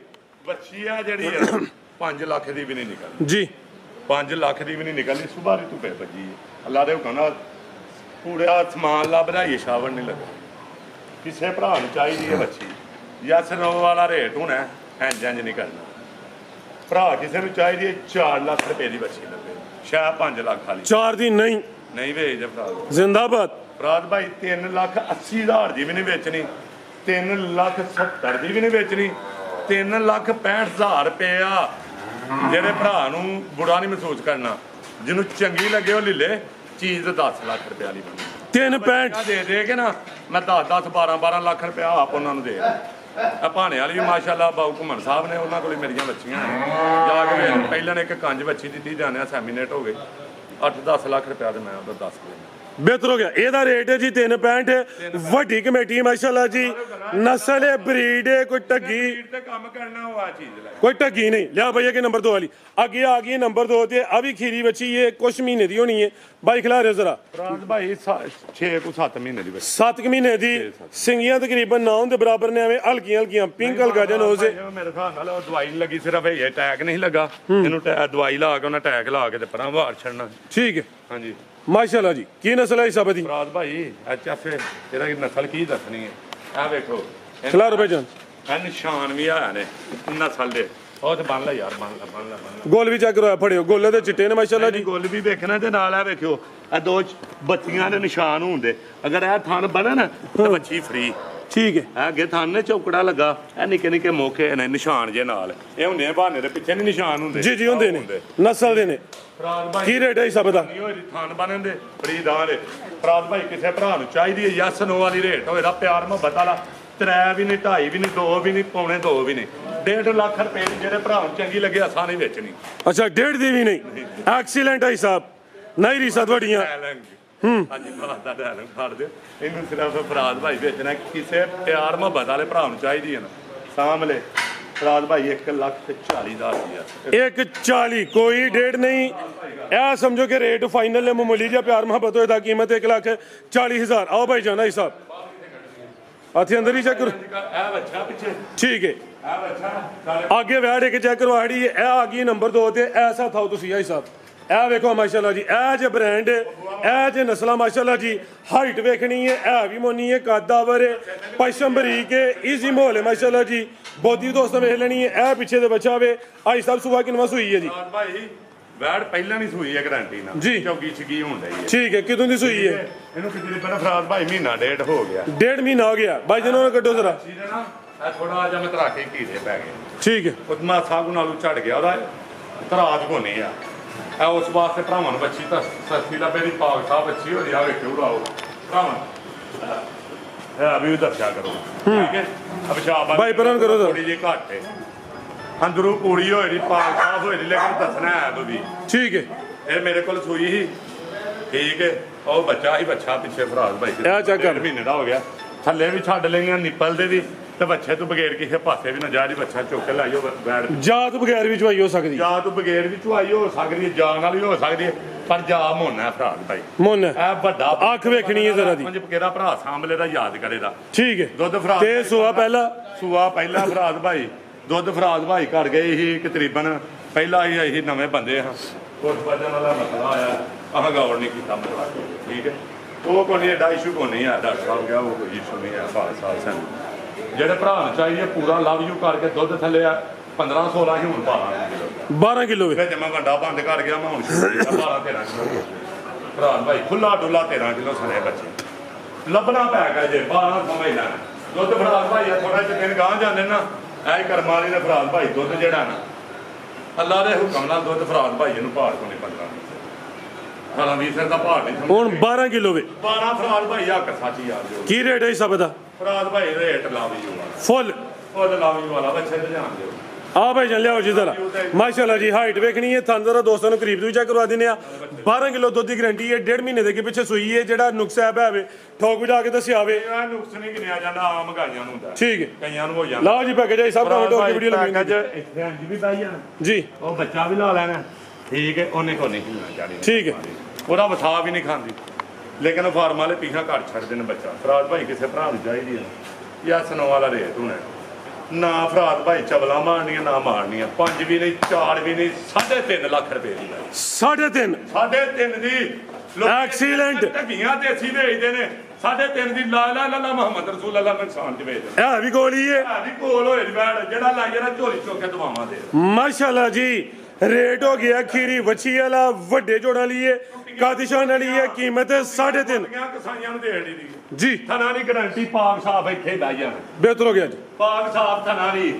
ਬੱਚੀ ਆ ਜਿਹੜੀ ਆ 5 ਲੱਖ ਦੀ ਵੀ ਨਹੀਂ ਨਿਕਲਦੀ ਜੀ 5 ਲੱਖ ਦੀ ਵੀ ਨਹੀਂ ਨਿਕਲਦੀ ਸੁਬਾਰੀ ਧੁੱਪੇ ਵੱਜੀ ਅੱਲਾ ਦੇ ਹੁਕਮ ਨਾਲ ਪੂਰਾ ਸਮਾਨ ਲੱਭਦਾ ਹੀ ਸ਼ਾਵਣ ਨਹੀਂ ਲੱਗਾ ਕਿਸੇ ਭਰਾ ਨੂੰ ਚਾਹੀਦੀ ਹੈ ਬੱਚੀ ਯਸ ਨੋ ਵਾਲਾ ਰੇਟ ਹੋਣਾ ਇੰਜ ਨਹੀਂ ਕਰਨਾ ਭਰਾ ਕਿਸੇ ਨੂੰ ਚਾਹੀਦੀ ਹੈ 4 ਲੱਖ ਰੁਪਏ ਦੀ ਬੱਚੀ ਲੱਗੇ ਸ਼ਾਇਦ 5 ਲੱਖ ਵਾਲੀ 4 ਦੀ ਨਹੀਂ ਵੇਚਦੇ ਭਰਾ ਜ਼ਿੰਦਾਬਾਦ ਫਰਾਦ ਭਾਈ 3 ਲੱਖ 80 ਹਜ਼ਾਰ ਦੀ ਵੀ ਨਹੀਂ ਵੇਚਣੀ 3 ਲੱਖ 70 ਦੀ ਵੀ ਨਹੀਂ ਵੇਚਣੀ 3 ਲੱਖ 65 ਹਜ਼ਾਰ ਰੁਪਏ ਆ ਜਿਹੜੇ ਭਰਾ ਨੂੰ ਬੁਰਾ ਨਹੀਂ ਮਹਿਸੂਸ ਕਰਨਾ ਜਿਹਨੂੰ ਚੰਗੀ ਲੱਗੇ ਉਹ ਲੈ ਚੀਜ਼ 10 ਲੱਖ ਰੁਪਏ ਵਾਲੀ ਬਣੀ 3.65 ਦੇ ਕੇ ਨਾ ਮੈਂ 10 12 ਲੱਖ ਰੁਪਏ ਆਪ ਉਹਨਾਂ ਨੂੰ ਦੇ ਆ ਭਾਣੇ ਵਾਲੀ ਵੀ ਮਾਸ਼ਾਅੱਲਾ ਬਾਊ ਘੁੰਮਣ ਸਾਹਿਬ ਨੇ ਉਹਨਾਂ ਕੋਲ ਮੇਰੀਆਂ ਬੱਚੀਆਂ ਨੇ ਜਾ ਕੇ ਪਹਿਲਾਂ ਨੇ ਇੱਕ ਕੰਜ ਬੱਚੀ ਦਿੱਤੀ ਜਾਣਿਆ ਸੈਮੀਨੇਟ ਹੋ ਗਏ 8-10 ਲੱਖ ਰੁਪਏ ਤੇ ਮੈਂ ਉਹਦਾ ਦੱਸ ਦਿੰਦਾ ਬਿਹਤਰ ਹੋ ਗਿਆ ਇਹਦਾ ਰੇਟ ਹੈ ਜੀ 3.65 ਵੱਡੀ ਕਮੇਟੀ ਮਾਸ਼ਾਅੱਲਾ ਜੀ ਨਸਲ ਹੈ ਬਰੀਡ ਹੈ ਕੋਈ ਢੱਗੀ ਤੇ ਕੰਮ ਕਰਨਾ ਉਹ ਆ ਚੀਜ਼ ਲੈ ਕੋਈ ਢੱਗੀ ਨਹੀਂ ਲਿਆ ਭਈਆ ਕਿ ਨੰਬਰ 2 ਵਾਲੀ ਅੱਗੇ ਆ ਗਈ ਨੰਬਰ 2 ਤੇ ਆ ਵੀ ਖੀਰੀ ਬੱਚੀ ਹੈ ਕੁਛ ਮਹੀਨੇ ਦੀ ਹੋਣੀ ਹੈ ਬਾਈ ਖਿਲਾ ਰਿਓ ਜ਼ਰਾ ਫਰਾਂਸ ਭਾਈ 6-7 ਮਹੀਨੇ ਦੀ ਬੱਚੀ 7 ਮਹੀਨੇ ਦੀ ਸਿੰਗੀਆਂ ਤਕਰੀਬਨ 9 ਦੇ ਬਰਾਬਰ ਨੇ ਐਵੇਂ ਹਲਕੀਆਂ ਹਲਕੀਆਂ ਪਿੰਕ ਹਲਕਾ ਜਿਹਾ ਨੋਜ਼ ਹੈ ਮੇਰੇ ਹਿਸਾਬ ਨਾਲ ਉਹ ਦਵਾਈ ਨਹੀਂ ਲੱਗੀ ਸਿਰਫ ਇਹ ਅਟੈਕ ਨਹੀਂ ਲੱਗਾ ਇਹਨੂੰ ਦਵਾਈ ਲਾ ਕੇ ਉਹਨਾਂ ਅਟੈਕ ਲਾ ਕੇ ਤੇ ਪਰਾਂ ਵਾਰ ਛੱਡਣਾ ਠੀਕ ਹੈ ਹਾਂਜੀ ਮਾਸ਼ਾਅੱਲਾ ਜੀ ਕੀ ਨਸਲ ਹੈ ਇਸ ਸਾਬਤ ਦੀ ਫਰਾਦ ਭਾਈ ਐਚਐਫ ਇਹਦਾ ਨਸਲ ਕੀ ਦੱਸਣੀ ਹੈ ਆ ਵੇਖੋ ਖਿਲਾ ਰੁਪਏ ਜਾਨ ਇਹ ਨਿਸ਼ਾਨ ਵੀ ਆਇਆ ਨੇ ਨਸਲ ਦੇ ਉਹ ਤੇ ਬੰਨ ਲੈ ਯਾਰ ਬੰਨ ਲੈ ਗੋਲ ਵੀ ਚੈੱਕ ਕਰਵਾਇਆ ਫੜਿਓ ਗੋਲੇ ਦੇ ਚਿੱਟੇ ਨੇ ਮਾਸ਼ਾਅੱਲਾ ਜੀ ਗੋਲ ਵੀ ਵੇਖਣਾ ਤੇ ਨਾਲ ਆ ਵੇਖਿਓ ਇਹ 2 ਬੱਚੀਆਂ ਦੇ ਨਿਸ਼ਾਨ ਹੁੰਦੇ ਅਗਰ ਇਹ ਥਣ ਬਣੇ ਨਾ ਤਾਂ ਬੱਚੀ ਫਰੀ ਠੀਕ ਹੈ ਇਹ ਅੱਗੇ ਥਣ ਨੇ ਚੌਕੜਾ ਲੱਗਾ ਇਹ ਨਿੱਕੇ ਨਿੱਕੇ ਮੋਖੇ ਨੇ ਨਿਸ਼ਾਨ ਜੇ ਨਾਲ ਇਹ ਹੁੰਦੇ ਆ ਬਹਾਨੇ ਦੇ ਪਿੱਛੇ ਨਹੀਂ ਨਿਸ਼ਾਨ ਹੁੰਦੇ ਜੀ ਹੁੰਦੇ ਨੇ ਨਸਲ ਦੇ ਨੇ ਫਰਾਦ ਭਾਈ ਕੀ ਰੇਟ ਹੈ ਇਸ ਸਾਬਤ ਦਾ ਨਹੀਂ ਹੋਈ ਥਣ ਬਣਨ ਦੇ ਫਰੀਦਾਂ ਦੇ ਫਰਾਦ ਭਾਈ ਕਿਸੇ ਭਰਾ ਨੂੰ ਚਾਹੀਦੀ ਹੈ ਯਸ ਨੋ ਵਾਲੀ ਰੇਟ ਹੋਏਦਾ ਪਿਆਰ ਮੁਹੱਬਤ ਵਾਲਾ 3 ਵੀ ਨਹੀਂ 2.5 ਵੀ ਨਹੀਂ 2 ਵੀ ਨਹੀਂ ਪੌਣੇ 2 ਵੀ ਨਹੀਂ 1.5 ਲੱਖ ਰੁਪਏ ਦੀ ਜਿਹੜੇ ਭਰਾ ਨੂੰ ਚੰਗੀ ਲੱਗੇ ਅਸਾਂ ਨਹੀਂ ਵੇਚਣੀ ਅੱਛਾ 1.5 ਦੀ ਵੀ ਨਹੀਂ ਐਕਸੀਲੈਂਟ ਹੈ ਸਾਹਿਬ ਨਹੀਂ ਰੀਸਾਂ ਤੁਹਾਡੀਆਂ ਹਾਂਜੀ ਬਾਤ ਦਾ ਡਾਇਲੌਗ ਫੜ ਦਿਓ ਇਹਨੂੰ ਸਿਰਫ ਫਰਾਦ ਭਾਈ ਵੇਚਣਾ ਕਿਸੇ ਪਿਆਰ ਮੁਹੱਬਤ ਵਾਲੇ ਭਰਾ ਨੂੰ ਚਾਹੀਦੀ ਹੈ ਨਾ ਸਾਹਮਣੇ ਫਰਾਦ ਭਾਈ 1,40,000 ਦੀ 140 ਕੋਈ 1.5 ਨਹੀਂ ਇਹ ਸਮਝੋ ਕਿ ਰੇਟ ਫਾਈਨਲ ਹੈ ਮਾਮੂਲੀ ਜਿਹਾ ਪਿਆਰ ਮੁਹੱਬਤ ਹੋਏ ਦਾ ਕੀਮਤ 1,40,000 ਆਓ ਭਾਈ ਜਾਨਾ ਹੀ ਸਾਹਿਬ ਆਥੇ ਅੰਦਰ ਹੀ ਚੈੱਕ ਕਰੋ ਇਹ ਬੱਚਾ ਪਿੱਛੇ ਠੀਕ ਹੈ ਇਹ ਬੱਚਾ ਅੱਗੇ ਵੈੜ ਇੱਕ ਚੈੱਕ ਕਰਵਾੜੀ ਇਹ ਆ ਗਈ ਨੰਬਰ 2 ਤੇ ਐਸਾ ਥਾਓ ਤੁਸੀਂ ਆਈ ਸਾਹਿਬ ਇਹ ਵੇਖੋ ਮਾਸ਼ਾਅੱਲਾ ਜੀ ਇਹ ਜੇ ਬ੍ਰਾਂਡ ਇਹ ਜੇ ਨਸਲਾਂ ਮਾਸ਼ਾਅੱਲਾ ਜੀ ਹਾਈਟ ਵੇਖਣੀ ਹੈ ਇਹ ਵੀ ਮੋਨੀ ਹੈ ਕਾਦਾਵਰ ਹੈ ਪਸ਼ਮ ਬਰੀਕ ਹੈ ਈਜ਼ੀ ਮਾਹੌਲ ਹੈ ਮਾਸ਼ਾਅੱਲਾ ਜੀ ਬੋਦੀ ਦੋਸਤ ਵੇਖ ਲੈਣੀ ਹੈ ਇਹ ਪਿੱਛੇ ਦੇ ਬੱਚਾ ਵੇ ਆਈ ਸਾਹਿਬ ਸੁਬਾ ਕਿਨਵਾ ਸੂਈ ਹੈ ਜੀ ਭਾਈ ਵੈੜ ਪਹਿਲਾਂ ਨਹੀਂ ਸੂਈ ਹੈ ਗਾਰੰਟੀ ਨਾਲ ਜੀ। ਚੌਗੀ ਛਗੀ ਹੋਣ ਡਈ ਹੈ ਠੀਕ ਹੈ, ਕਿਦੋਂ ਦੀ ਸੂਈ ਹੈ? ਇਹਨੂੰ ਕਿਤੇ ਪਹਿਲਾਂ ਫਰਾਦ ਭਾਈ ਮਹੀਨਾ ਡੇਢ ਹੋ ਗਿਆ। 1.5 ਮਹੀਨਾ ਹੋ ਗਿਆ ਬਾਈ ਜਨੋਂ ਨੇ ਕੱਢੋ ਜ਼ਰਾ। ਠੀਕ ਹੈ ਨਾ, ਇਹ ਥੋੜਾ ਜਿਹਾ ਮੈਂ ਧਰਾ ਕੇ ਕੀੜੇ ਪੈ ਗਏ, ਠੀਕ ਹੈ, ਉਤਮਾ ਸਾਗੂ ਨਾਲੋਂ ਝੜ ਗਿਆ ਉਹਦਾ ਤਰਾਜ ਕੋਨੇ ਆ। ਇਹ ਉਸ ਵਾਸਤੇ ਭਰਾਵਾਂ ਨੂੰ ਬੱਚੀ ਤਾਂ ਸਸਤੀ ਲੱਭੇ ਦੀ ਪਾਗ ਸਾਹਿਬ ਬੱਚੀ ਹੋ ਰਹੀ ਆ, ਵੇਖੋ ਉਡਾਓ ਭਰਾਵਾਂ ਇਹ ਵੀ ਦੱਸਿਆ ਕਰੋ ਠੀਕ ਹੈ। ਅਬਸ਼ਾਬ ਬਾਈ ਪ੍ਰਣ ਕਰੋ ਥੋੜੀ ਜਿਹੀ ਘੱਟ ਹੈ, ਅੰਦਰੋਂ ਪੂਰੀ ਹੋਈ ਦੀ ਪਾਗ ਸਾਹਿਬ ਹੋਈ ਦੀ, ਲੇਕਿਨ ਦੱਸਣਾ ਹੈ ਤੁਸੀਂ ਠੀਕ ਹੈ। ਇਹ ਮੇਰੇ ਕੋਲ ਸੂਈ ਸੀ ਠੀਕ ਹੈ। ਉਹ ਬੱਚਾ ਹੀ ਬੱਚਾ ਪਿੱਛੇ ਫਰਾਜ਼ ਭਾਈ ਇਹ ਚੈੱਕ ਕਰ। 1.5 ਮਹੀਨੇ ਦਾ ਹੋ ਗਿਆ, ਥੱਲੇ ਵੀ ਛੱਡ ਲਈਆਂ ਨਿੱਪਲ ਦੇ ਵੀ ਤੇ ਬੱਚੇ ਤੋਂ ਬਗੈਰ ਕਿਸੇ ਪਾਸੇ ਵੀ ਨਾ ਜਾ, ਬੱਚਾ ਚੁੱਕ ਕੇ ਲਾਈਓ ਬੈਠ ਜਾਤ ਬਗੈਰ ਵੀ ਚਵਾਈ ਹੋ ਸਕਦੀ, ਜਾਂ ਤੋਂ ਬਗੈਰ ਵੀ ਚੁਆਈ ਹੋ ਸਕਦੀ ਹੈ, ਜਾਨ ਵਾਲੀ ਹੋ ਸਕਦੀ ਹੈ, ਪਰ ਜਾ ਮੋਨਾ ਫਰਾਜ਼ ਭਾਈ ਮੁੰਨ ਇਹ ਵੱਡਾ ਅੱਖ ਵੇਖਣੀ ਹੈ ਜ਼ਰਾ ਦੀ। ਪੰਜ ਪਕੇਰਾ ਭਰਾ ਸਾਂਭਲੇ ਦਾ ਯਾਦ ਕਰੇ ਦਾ ਠੀਕ ਹੈ। ਦੁੱਧ ਫਰਾਜ਼ ਤੇ ਸੂਆ ਪਹਿਲਾ ਸੂਆ ਪਹਿਲਾ ਫਰਾਜ਼ ਭਾਈ ਦੁੱਧ ਫਰਾਜ਼ ਭਾਈ ਘਰ ਗਏ ਸੀ ਤਕਰੀਬਨ ਪਹਿਲਾਂ ਹੀ ਅਸੀਂ ਨਵੇਂ ਬੰਦੇ ਹਾਂ, ਉਸ ਵਜ੍ਹਾ ਨਾਲ ਮਸਲਾ ਆਇਆ, ਆਹ ਗੌਰ ਨਹੀਂ ਕੀਤਾ ਮਤਲਬ ਠੀਕ ਹੈ। ਉਹ ਕੋਈ ਨਹੀਂ ਐਡਾ ਇਸ਼ੂ ਕੋਈ ਨਹੀਂ ਆ, ਡਾਕਟਰ ਸਾਹਿਬ ਗਿਆ ਉਹ ਕੋਈ ਇਸ਼ੂ ਨਹੀਂ ਆ। ਫਾਲ ਸਾਨੂੰ ਜਿਹੜੇ ਭਰਾ ਨੂੰ ਚਾਹੀਏ ਪੂਰਾ ਲਵ ਯੂ ਕਰਕੇ ਦੁੱਧ ਥੱਲੇ ਆ 15 16 ਹੀ ਹੁਣ 12 ਕਿਲੋ ਵੇ ਵਿੱਚ ਮੈਂ ਵੱਡਾ ਬੰਦ ਕਰ ਗਿਆ, ਮੈਂ ਹੁਣ 12 13 ਕਿਲੋ ਭਰਾ ਭਾਈ ਖੁੱਲਾ ਡੁੱਲਾ 13 ਕਿਲੋ ਸਣੇ ਬੱਚੇ ਲੱਭਣਾ ਪੈ ਗਿਆ ਜੇ 12 ਸਮਝ ਲੈਣਾ ਦੁੱਧ ਫਰਾਜ਼ ਭਾਈ ਆ ਥੋੜਾ ਜਿਹਾ ਦਿਨ ਗਾਂ ਜਾਂਦੇ ਨਾ ਐ ਕਰਮ ਵਾਲੀ ਨੇ ਫਰਾਜ਼ ਭਾਈ ਦੁੱਧ ਜਿਹੜਾ ਨਾ ਅੱਲਾ ਦੇ ਹੁਕਮ ਨਾਲ ਦੁੱਧ ਫਰਾਜ਼ ਭਾਈ ਇਹਨੂੰ ਭਾਰ ਕੋਨੇ 15 ਖਾਣਾ 20 ਸਿਰ ਦਾ ਭਾਰ ਨਹੀਂ ਹੁਣ 12 ਕਿਲੋ ਵੇ 12 ਫਰਾਜ਼ ਭਾਈ ਹੱਕ ਸੱਚ ਯਾਰ ਜੋ ਕੀ ਰੇਟ ਹੈ ਸਭ ਦਾ? ਫਰਾਜ਼ ਭਾਈ ਰੇਟ ਲਾਵੀ ਵਾਲਾ ਫੁੱਲ ਉਹ ਲਾਵੀ ਵਾਲਾ ਬੱਚੇ ਤੇ ਜਾਣ ਦਿਓ। ਆ ਭਾਈ ਜਾਨ ਲਿਆਓ ਜੀ ਜ਼ਰਾ। ਮਾਸ਼ਾਅੱਲਾ ਜੀ ਹਾਈਟ ਵੇਖਣੀ ਹੈ, ਥਾਂ ਜ਼ਰਾ ਦੋਸਤਾਂ ਨੂੰ ਕਰੀਬ ਤੋਂ ਵੀ ਚੈੱਕ ਕਰਵਾ ਦਿੰਦੇ ਆ। 12 ਕਿਲੋ ਦੁੱਧ ਦੀ ਗਰੰਟੀ ਹੈ, 1.5 ਮਹੀਨੇ ਦੇ ਪਿੱਛੇ ਸੂਈ ਹੈ। ਜਿਹੜਾ ਨੁਕਸ ਹੈ ਭਾਵੇਂ ਠੋਕ ਵਜਾ ਕੇ ਦੱਸਿਆ ਆਵੇ, ਇਹ ਨੁਕਸ ਨਹੀਂ ਗਿਣਿਆ ਜਾਂਦਾ, ਆਮ ਗਾਈਆਂ ਨੂੰ ਹੁੰਦਾ ਠੀਕ ਹੈ। ਕਈਆਂ ਨੂੰ ਹੋ ਜਾਂਦਾ। ਲਓ ਜੀ ਪੈਕੇਜ ਹੈ ਸਭ ਦਾ ਟੋਕ ਵੀਡੀਓ ਲੰਮੀ ਇੱਥੇ ਅੰਜ ਵੀ ਪਾਈ ਜਾਣਾ ਜੀ, ਉਹ ਬੱਚਾ ਵੀ ਲਾ ਲੈਣਾ ਠੀਕ ਹੈ। ਉਹਨੇ ਕੋ ਨਹੀਂ ਹਿੱਲਣਾ ਚਾਹੀਦਾ ਠੀਕ ਹੈ। ਉਹਦਾ ਵਸਾ ਵੀ ਨਹੀਂ ਖਾਂਦੀ, ਲੇਕਿਨ ਫਾਰਮ ਵਾਲੇ ਪੀਹਾਂ ਘੱਟ ਛੱਡਦੇ ਨੇ ਬੱਚਾ। ਫਰਾਜ਼ ਭਾਈ ਕਿਸੇ ਭਰਾ ਨੂੰ ਚਾਹੀਦੀ ਹੈ ਜਾਂ ਸਨੋ ਵਾਲਾ ਰੇਟ ਹੋਣਾ ਨਾ। ਫਰਾਜ਼ ਭਾਈ ਚਵਲਾ ਮਾਰਨੀਆਂ ਨਾ ਮਾਰਨੀਆਂ, 5 ਵੀ ਨਹੀਂ 4 ਵੀ ਨਹੀਂ 3.5 ਲੱਖ ਰੁਪਏ ਦੀ 3.5 3.5 ਦੀ Excellent। ਢੱਗੀਆਂ ਤੇ ਅਸੀਂ ਵੇਚਦੇ ਨੇ 3.5 ਦੀ ਲਾ ਲਾ ਲਾ ਮੁਹੰਮਦ ਰਸੂਲ ਅੱਲਾ ਨੁਕਸਾਨ ਚ ਵੇਚਦੇ ਇਹ ਵੀ ਗੋਲੀ ਹੈ ਵੀ ਕੋਲ ਹੋਏ ਬੈਠ ਜਿਹੜਾ ਲਾਈ ਜਿਹੜਾ ਝੋਲੀ ਚੁੱਕ ਕੇ ਦਵਾਵਾਂ ਦੇ। ਮਾਸ਼ਾਅੱਲਾ ਜੀ ਰੇਟ ਹੋ ਗਿਆ ਖੀਰੀ ਵੱਛੀ ਵਾਲਾ ਵੱਡੇ ਜੋੜਾਂ ਲਈ ਹੈ, ਕਾਦਿਸ਼ਾਨ ਵਾਲੀ ਹੈ, ਕੀਮਤ 3.5 ਕਸਾਈਆਂ ਨੂੰ ਦੇਣ ਦੀ ਜੀ। ਥਣਾ ਦੀ ਗਾਰੰਟੀ ਪਾਕ ਸਾਫ ਇੱਥੇ ਬਹਿ ਜਾਣ ਬਿਹਤਰ ਹੋ ਗਿਆ ਜੀ। ਪਾਕ ਸਾਫ ਥਣਾ ਦੀ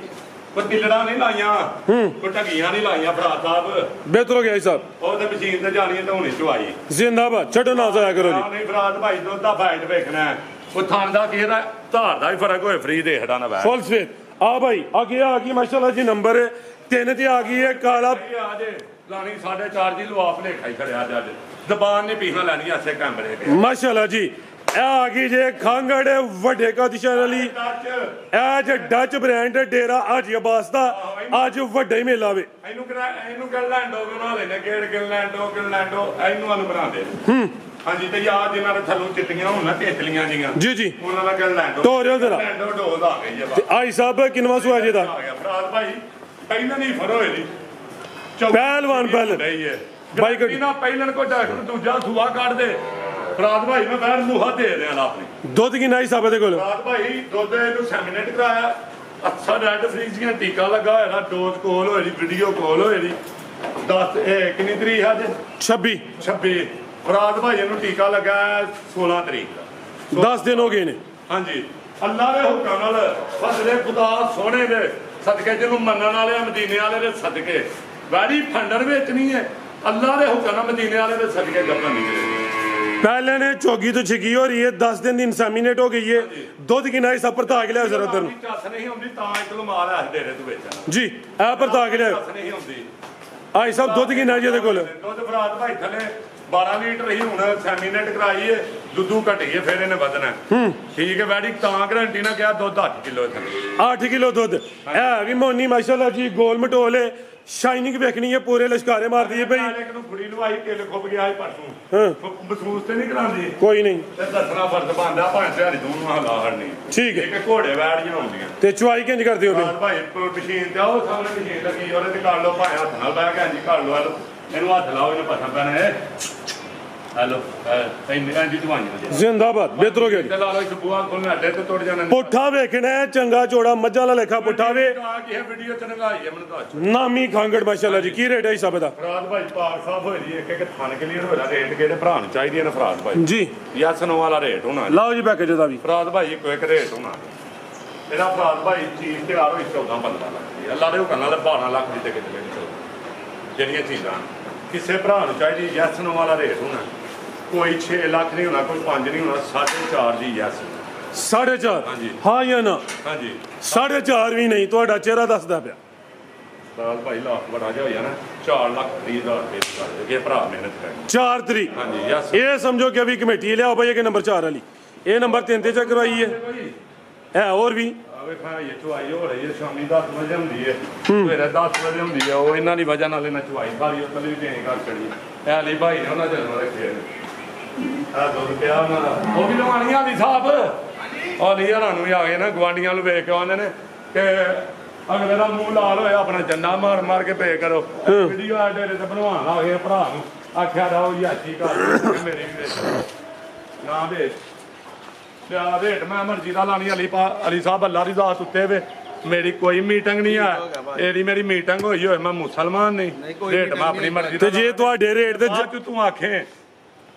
ਕੋਈ ਤਿਲੜਾ ਨਹੀਂ ਲਾਈਆਂ ਕੋਈ ਢੱਗੀਆਂ ਨਹੀਂ ਲਾਈਆਂ ਭਰਾ ਸਾਹਿਬ, ਬਿਹਤਰ ਹੋ ਗਿਆ ਜੀ ਸਾਹਿਬ। ਉਹ ਤੇ ਮਸ਼ੀਨ ਤੇ ਜਾਣੀ ਤੇ ਹੁਣੇ ਚਵਾਈ ਜ਼ਿੰਦਾਬਾਦ, ਛੱਡੋ ਨਾ ਜਾਇਆ ਕਰੋ ਜੀ। ਨਹੀਂ ਫਰਾਦ ਭਾਈ ਦੁੱਧ ਦਾ ਫਾਇਦ ਵੇਖਣਾ ਹੈ। ਉਹ ਥਣ ਦਾ ਕੀ ਦਾ ਧਾਰ ਦਾ ਵੀ ਫਰਕ ਹੋਏ ਫਰੀ ਦੇ ਹਟਾ ਨਾ ਬੈ ਫੁੱਲ ਸਵੇਤ ਆ ਭਾਈ ਅੱਗੇ ਆ ਗਈ ਮਾਸ਼ਾਅੱਲਾ ਜੀ ਨੰਬਰ 3 ਤੇ ਆ ਗਈ ਹੈ ਕਾਲਾ ਆ ਜੇ ਲਾਣੀ 4.5 ਦੀ ਲਵਾ ਭਲੇਖਾ ਹੀ ਖੜਿਆ ਅੱਜ ਜ਼ਬਾਨ ਨੇ ਪੀਹਾਂ ਲੈਣੀ ਐਸੇ ਕੈਮਰੇ ਤੇ ਮਾਸ਼ਾਅੱਲਾ ਜੀ। ਇਹ ਆ ਗਈ ਜੇ ਖਾਂਗੜ ਵੱਡੇ ਕਾਦਿਸ਼ਾਨ ਵਾਲੀ, ਇਹ ਜੇ ਡੱਚ ਬ੍ਰਾਂਡ ਡੇਰਾ ਹਾਜੀ ਅਬਾਸ ਦਾ ਅੱਜ ਵੱਡਾ ਹੀ ਮੇਲਾ ਵੇ। ਇਹਨੂੰ ਗਿਲੈਂਡੋ ਬਣਾ ਲੈਣੇ ਗੇੜ ਗਿਲੈਂਡੋ ਇਹਨੂੰ ਅਨ ਬਣਾਉਂਦੇ ਹਾਂਜੀ। ਤੇ ਯਾਦ ਜਿਨ੍ਹਾਂ ਦੇ ਥੱਲੋਂ ਚਿੱਟੀਆਂ ਹੋਣ ਨਾ ਤੇਤਲੀਆਂ ਜੀਆਂ ਜੀ ਜੀ ਉਹਨਾਂ ਦਾ ਗਿਲੈਂਡੋ ਤੋਰਿਓ ਜ਼ਰਾ। ਗਿਲੈਂਡੋ ਡੋਜ਼ ਆ ਗਈ ਤੇ ਆਈ ਸਾਹਿਬ ਕਿੰਨਵਾਂ ਸੂਆ ਜੀ ਦਾ? ਆ ਗਿਆ ਫਰਾਦ ਭਾਈ ਪਹਿਲਾਂ ਨਹੀਂ ਫਰੋ ਇਹਦੀ ਪਹਿਲਵਾਨ ਪਹਿਲ ਨਹੀਂ ਹੈ ਬਾਈ ਬਾਈ ਨਾ ਪਹਿਲਣ ਕੋ ਡਾਕਟਰ ਦੂਜਾ ਸੂਆ ਕੱਢ ਦੇ। ਫਰਾਦ ਭਾਈ ਮੈਂ ਬੈਠ ਮੂਹਾ ਦੇ ਰਿਹਾ ਆਪਣੀ ਦੁੱਧ ਕਿੰਨਾ ਹੀ ਸਾਹਿਬ ਦੇ ਕੋਲ? ਫਰਾਦ ਭਾਈ ਦੁੱਧ ਇਹਨੂੰ ਸੈਮੀਨੇਟ ਕਰਾਇਆ, ਅੱਛਾ ਰੈਡ ਫਰੀਜ਼ ਦੀਆਂ ਟੀਕਾ ਲੱਗਾ ਹੋਇਆ, ਡੋਜ਼ ਕੋਲ ਹੋਏ ਦੀ ਵੀਡੀਓ ਕੋਲ ਹੋਏ ਦੀ 10 ਇਹ ਕਿੰਨੀ ਤਰੀਕ ਹੈ ਅੱਜ 26 ਫਰਾਦ ਭਾਈ ਨੂੰ ਟੀਕਾ ਲੱਗਾ 16 ਤਰੀਕ ਦਾ 10 ਦਿਨ ਹੋ ਗਏ ਨੇ। ਹਾਂਜੀ ਅੱਲਾ ਦੇ ਹੁਕਮ ਨਾਲ ਫਜ਼ਲੇ ਖੁਦਾ ਸੋਹਣੇ ਦੇ ਸਦਕੇ ਜਿਹਨੂੰ ਮੰਨਣ ਵਾਲੇ ਮਦੀਨੇ ਵਾਲੇ ਦੇ ਸਦਕੇ ਵੈਰੀ ਫੰਡਰ ਵਿੱਚ ਨਹੀਂ ਹੈ। ਅੱਲਾ ਦੇ ਹੁਕਮ ਨਾਲ ਮਦੀਨੇ ਵਾਲੇ ਦੇ ਸਦਕੇ ਗੱਪਾਂ ਨਹੀਂ ਪਹਿਲੇ ਨੇ ਚੌਗੀ ਤੋਂ ਛਿੱਕੀ ਹੋ ਰਹੀ ਹੈ, 10 ਦਿਨ ਦੀ ਇਨਸੈਮੀਨੇਟ ਹੋ ਗਈ ਹੈ। ਦੁੱਧ ਕਿੰਨਾ ਹੀ ਸਭ ਪਰਤਾ ਕੇ ਲਿਆ ਜ਼ਰਾ ਉਧਰ ਨੂੰ ਚੱਸ ਨਹੀਂ ਹੁੰਦੀ ਤਾਂ ਇੱਕ ਮਾਲ ਐ ਡੇਰੇ ਤੋਂ ਵੇਚਣਾ ਜੀ। ਇਹ ਪਰਤਾ ਕੇ ਲਿਆ ਚੱਸ ਨਹੀਂ ਹੁੰਦੀ। ਆਈ ਸਾਹਿਬ ਦੁੱਧ ਕਿੰਨਾ ਜੀ ਇਹਦੇ ਕੋਲ? ਦੁੱਧ ਫਰਾਦ ਭਾਈ ਥੱਲੇ 12 ਲੀਟਰ ਹੀ ਹੁਣ ਸੈਮੀਨੇਟ ਕਰਾਈਏ ਦੁੱਧੂ ਘਟੀਏ ਫਿਰ ਇਹਨੇ ਵਧਣਾ ਠੀਕ ਹੈ। ਵੈਡੀ ਤਾਂ ਗਰੰਟੀ ਨਾ ਕਿਹਾ ਦੁੱਧ 8 ਕਿਲੋ ਥੱਲੇ 8 ਕਿਲੋ ਦੁੱਧ। ਇਹ ਵੀ ਮੋਨੀ ਮਾਸ਼ਾਅੱਲਾ ਜੀ ਗੋਲ ਮਟੋਲੇ ਸ਼ਾਈਨਿੰਗ ਵੇਖਣੀ ਹੈ, ਪੂਰੇ ਲਸ਼ਕਾਰੇ ਮਾਰਦੀ ਹੈ ਭਾਈ। ਇੱਕ ਨੂੰ ਕੁੜੀ ਨੂੰ ਆਈ ਕਿੱਲ ਖੁੱਬ ਗਿਆ ਸੀ ਪਰਸੋਂ ਹਾਂ ਮਹਿਸੂਸ ਤੇ ਨਹੀਂ ਕਰਾਉਂਦੀ ਕੋਈ ਨਹੀਂ ਤੇ ਦੱਸਣਾ ਫਰਜ਼ ਬਣਦਾ ਭਾਂ ਦਿਹਾੜੀ ਦੋਨੋਂ ਹਲਾ ਹੜਨੀ ਠੀਕ ਹੈ। ਇੱਕ ਘੋੜੇ ਵੈੜੀਆਂ ਹੁੰਦੀਆਂ ਤੇ ਚੁਆਈ ਕਿੰਜ ਕਰਦੇ ਹੋ ਫਿਰ? ਭਾਈ ਮਸ਼ੀਨ ਤੇ ਆਓ ਸਾਹਮਣੇ ਮਸ਼ੀਨ ਲੱਗੀ ਉਹਦੇ ਤੇ ਕਰ ਲਓ ਭਾਵੇਂ ਹੱਥ ਨਾਲ ਬਹਿ ਕੇ ਹਾਂਜੀ ਕਰ ਲਓ ਇਹਨੂੰ ਹੱਥ ਲਾਓ ਇਹਨੂੰ ਪਤਾ ਪੈਣਾ हेलो ਇੰਨੇ ਜੀ ਦਵਾਈਆਂ ਜ਼ਿੰਦਾਬਾਦ ਬਿਹਤਰ ਹੋ ਗਿਆ ਜੀ ਤੇ ਲਾ ਲਓ ਇੱਕ ਬੂਆ ਖੋਲਣਾ ਅੱਡੇ ਤੇ ਟੁੱਟ ਜਾਣਾ ਪੁੱਠਾ ਵੇਖਣਾ ਹੈ, ਚੰਗਾ ਚੋੜਾ ਮੱਝਾਂ ਵਾਲਾ ਲੇਖਾ ਪੁੱਠਾ ਵੇ ਆ ਕੀ ਹੈ ਵੀਡੀਓ ਚ ਨਗਾਈ ਹੈ ਮੈਨੂੰ ਦੱਸ ਨਾਮੀ ਖਾਂਗੜ ਮਾਸ਼ਾਅੱਲਾ ਜੀ। ਕੀ ਰੇਟ ਹੈ ਸਭ ਦਾ? ਫਰਾਦ ਭਾਈ ਪਾਕ ਸਾਹਿਬ ਹੋਈ ਜੀ ਇੱਕ ਥਣ ਕਲੀਅਰ ਹੋਇਆ ਰੇਟ ਕਿਹੜੇ ਭਰਾ ਨੂੰ ਚਾਹੀਦੀ ਹੈ ਨਾ ਫਰਾਦ ਭਾਈ ਜੀ ਯਾਸਨੋ ਵਾਲਾ ਰੇਟ ਹੋਣਾ ਲਓ ਜੀ ਪੈਕੇਜ ਦਾ ਵੀ ਫਰਾਦ ਭਾਈ ਇੱਕੋ ਇੱਕ ਰੇਟ ਹੋਣਾ ਇਹਦਾ ਫਰਾਦ ਭਾਈ ਚੀਜ਼ ਤਿਆਰ ਹੋਈ 14-15 ਲੱਖ ਦੀ ਅੱਲਾ ਦੇ ਹੁਕਮ ਨਾਲ 12 ਲੱਖ ਦੀ ਤੇ ਕਿਤੇ ਲੈਣੀ ਜਿਹੜੀਆਂ ਚੀਜ਼ਾਂ ਕਿਸੇ ਭਰਾ ਨੂੰ ਚਾਹੀਦੀ ਯਾਸਨੋ ਵਾਲਾ ਰੇਟ ਹੋਣਾ ਕੋਈ 6 ਲੱਖ ਨਹੀਂ ਹੋਣਾ ਕੋਈ 5 ਨਹੀਂ ਹੋਣਾ 4.5 ਦੀ ਯੈਸ 4.5 ਹਾਂਜੀ। ਹਾਂ ਜਾਂ ਨਾ? ਹਾਂਜੀ 4.5 ਵੀ ਨਹੀਂ, ਤੁਹਾਡਾ ਚਿਹਰਾ ਦੱਸਦਾ ਪਿਆ। ਫਰਾਦ ਭਾਈ ਲੱਖ ਬੜਾ ਜਿਹਾ ਹੋਇਆ ਨਾ 4,30,000 ਰੁਪਏ ਦੀ ਗੱਲ ਹੈ ਕਿ ਭਰਾ ਮਿਹਨਤ ਕਰੇ 4 ਤਰੀਕ ਹਾਂਜੀ ਯੈਸ ਇਹ ਸਮਝੋ ਕਿ ਅਭੀ ਕਮੇਟੀ ਲਿਆਓ ਭਾਈ ਕਿ ਨੰਬਰ 4 ਵਾਲੀ ਇਹ ਨੰਬਰ 3 ਤੇ ਚੈੱਕ ਕਰਵਾਈ ਹੈ ਹੋਰ ਵੀ ਆਵੇ ਖਾਈ ਚੁਆਈ ਹੋ ਰਹੀ ਹੈ ਸ਼ਾਮੀ 10 ਵਜੇ ਹੁੰਦੀ ਹੈ ਸਵੇਰੇ 10 ਵਜੇ ਹੁੰਦੀ ਹੈ ਉਹ ਇਹਨਾਂ ਦੀ ਵਜ੍ਹਾ ਨਾਲ ਇਹਨਾਂ ਚੁਆਈ ਸਾਰੀ ਉਹ ਤਲੀ ਦੇਣੀ ਕਰ ਚੜੀ ਐ ਲਈ ਭਾਈ ਨੇ ਉਹਨਾਂ ਜਨਮ ਰੱਖੇ ਨੇ ਆ ਦੁੱਧ ਪਿਆ ਉਹਨਾਂ ਦਾ ਉਹ ਵੀ ਲਵਾਣੀਆਂ ਦੀ ਸਾਹਿਬ ਉਹ ਲਈ ਹਰਾਂ ਨੂੰ ਵੀ ਆ ਗਏ ਨਾ ਗਵਾਂਡੀਆਂ ਨੂੰ ਵੇਖ ਕੇ ਆਉਂਦੇ ਨੇ ਕਿ ਅਗਲੇ ਦਾ ਮੂੰਹ ਲਾਲ ਹੋਇਆ ਆਪਣਾ ਜੰਡਾ ਮਾਰ ਮਾਰ ਕੇ ਪੇ ਕਰੋ ਵੀਡੀਓ ਆ ਡੇਰੇ ਤੇ ਬਣਵਾਉਣ ਆ ਗਏ ਭਰਾ ਨੂੰ ਆਖਿਆ ਰਹੋ ਯਾਚੀ ਕਰ ਮੇਰੀ ਵੀ ਨਾ ਵੇਚ ਲਿਆ ਰੇਟ ਮੈਂ ਮਰਜ਼ੀ ਦਾ ਲਾਣੀ ਅਲੀ ਸਾਹਿਬ ਅੱਲਾ ਦੀ ਜ਼ਾਤ ਉੱਤੇ ਵੇ ਮੇਰੀ ਕੋਈ ਮੀਟਿੰਗ ਨਹੀਂ ਆ ਇਹਦੀ ਮੇਰੀ ਮੀਟਿੰਗ ਹੋਈ ਹੋਏ ਮੈਂ ਮੁਸਲਮਾਨ ਨਹੀਂ ਰੇਟ ਮੈਂ ਆਪਣੀ ਮਰਜ਼ੀ ਤੇ ਜੇ ਤੁਹਾਡੇ ਰੇਟ ਤੇ ਤੂੰ ਆਖੇ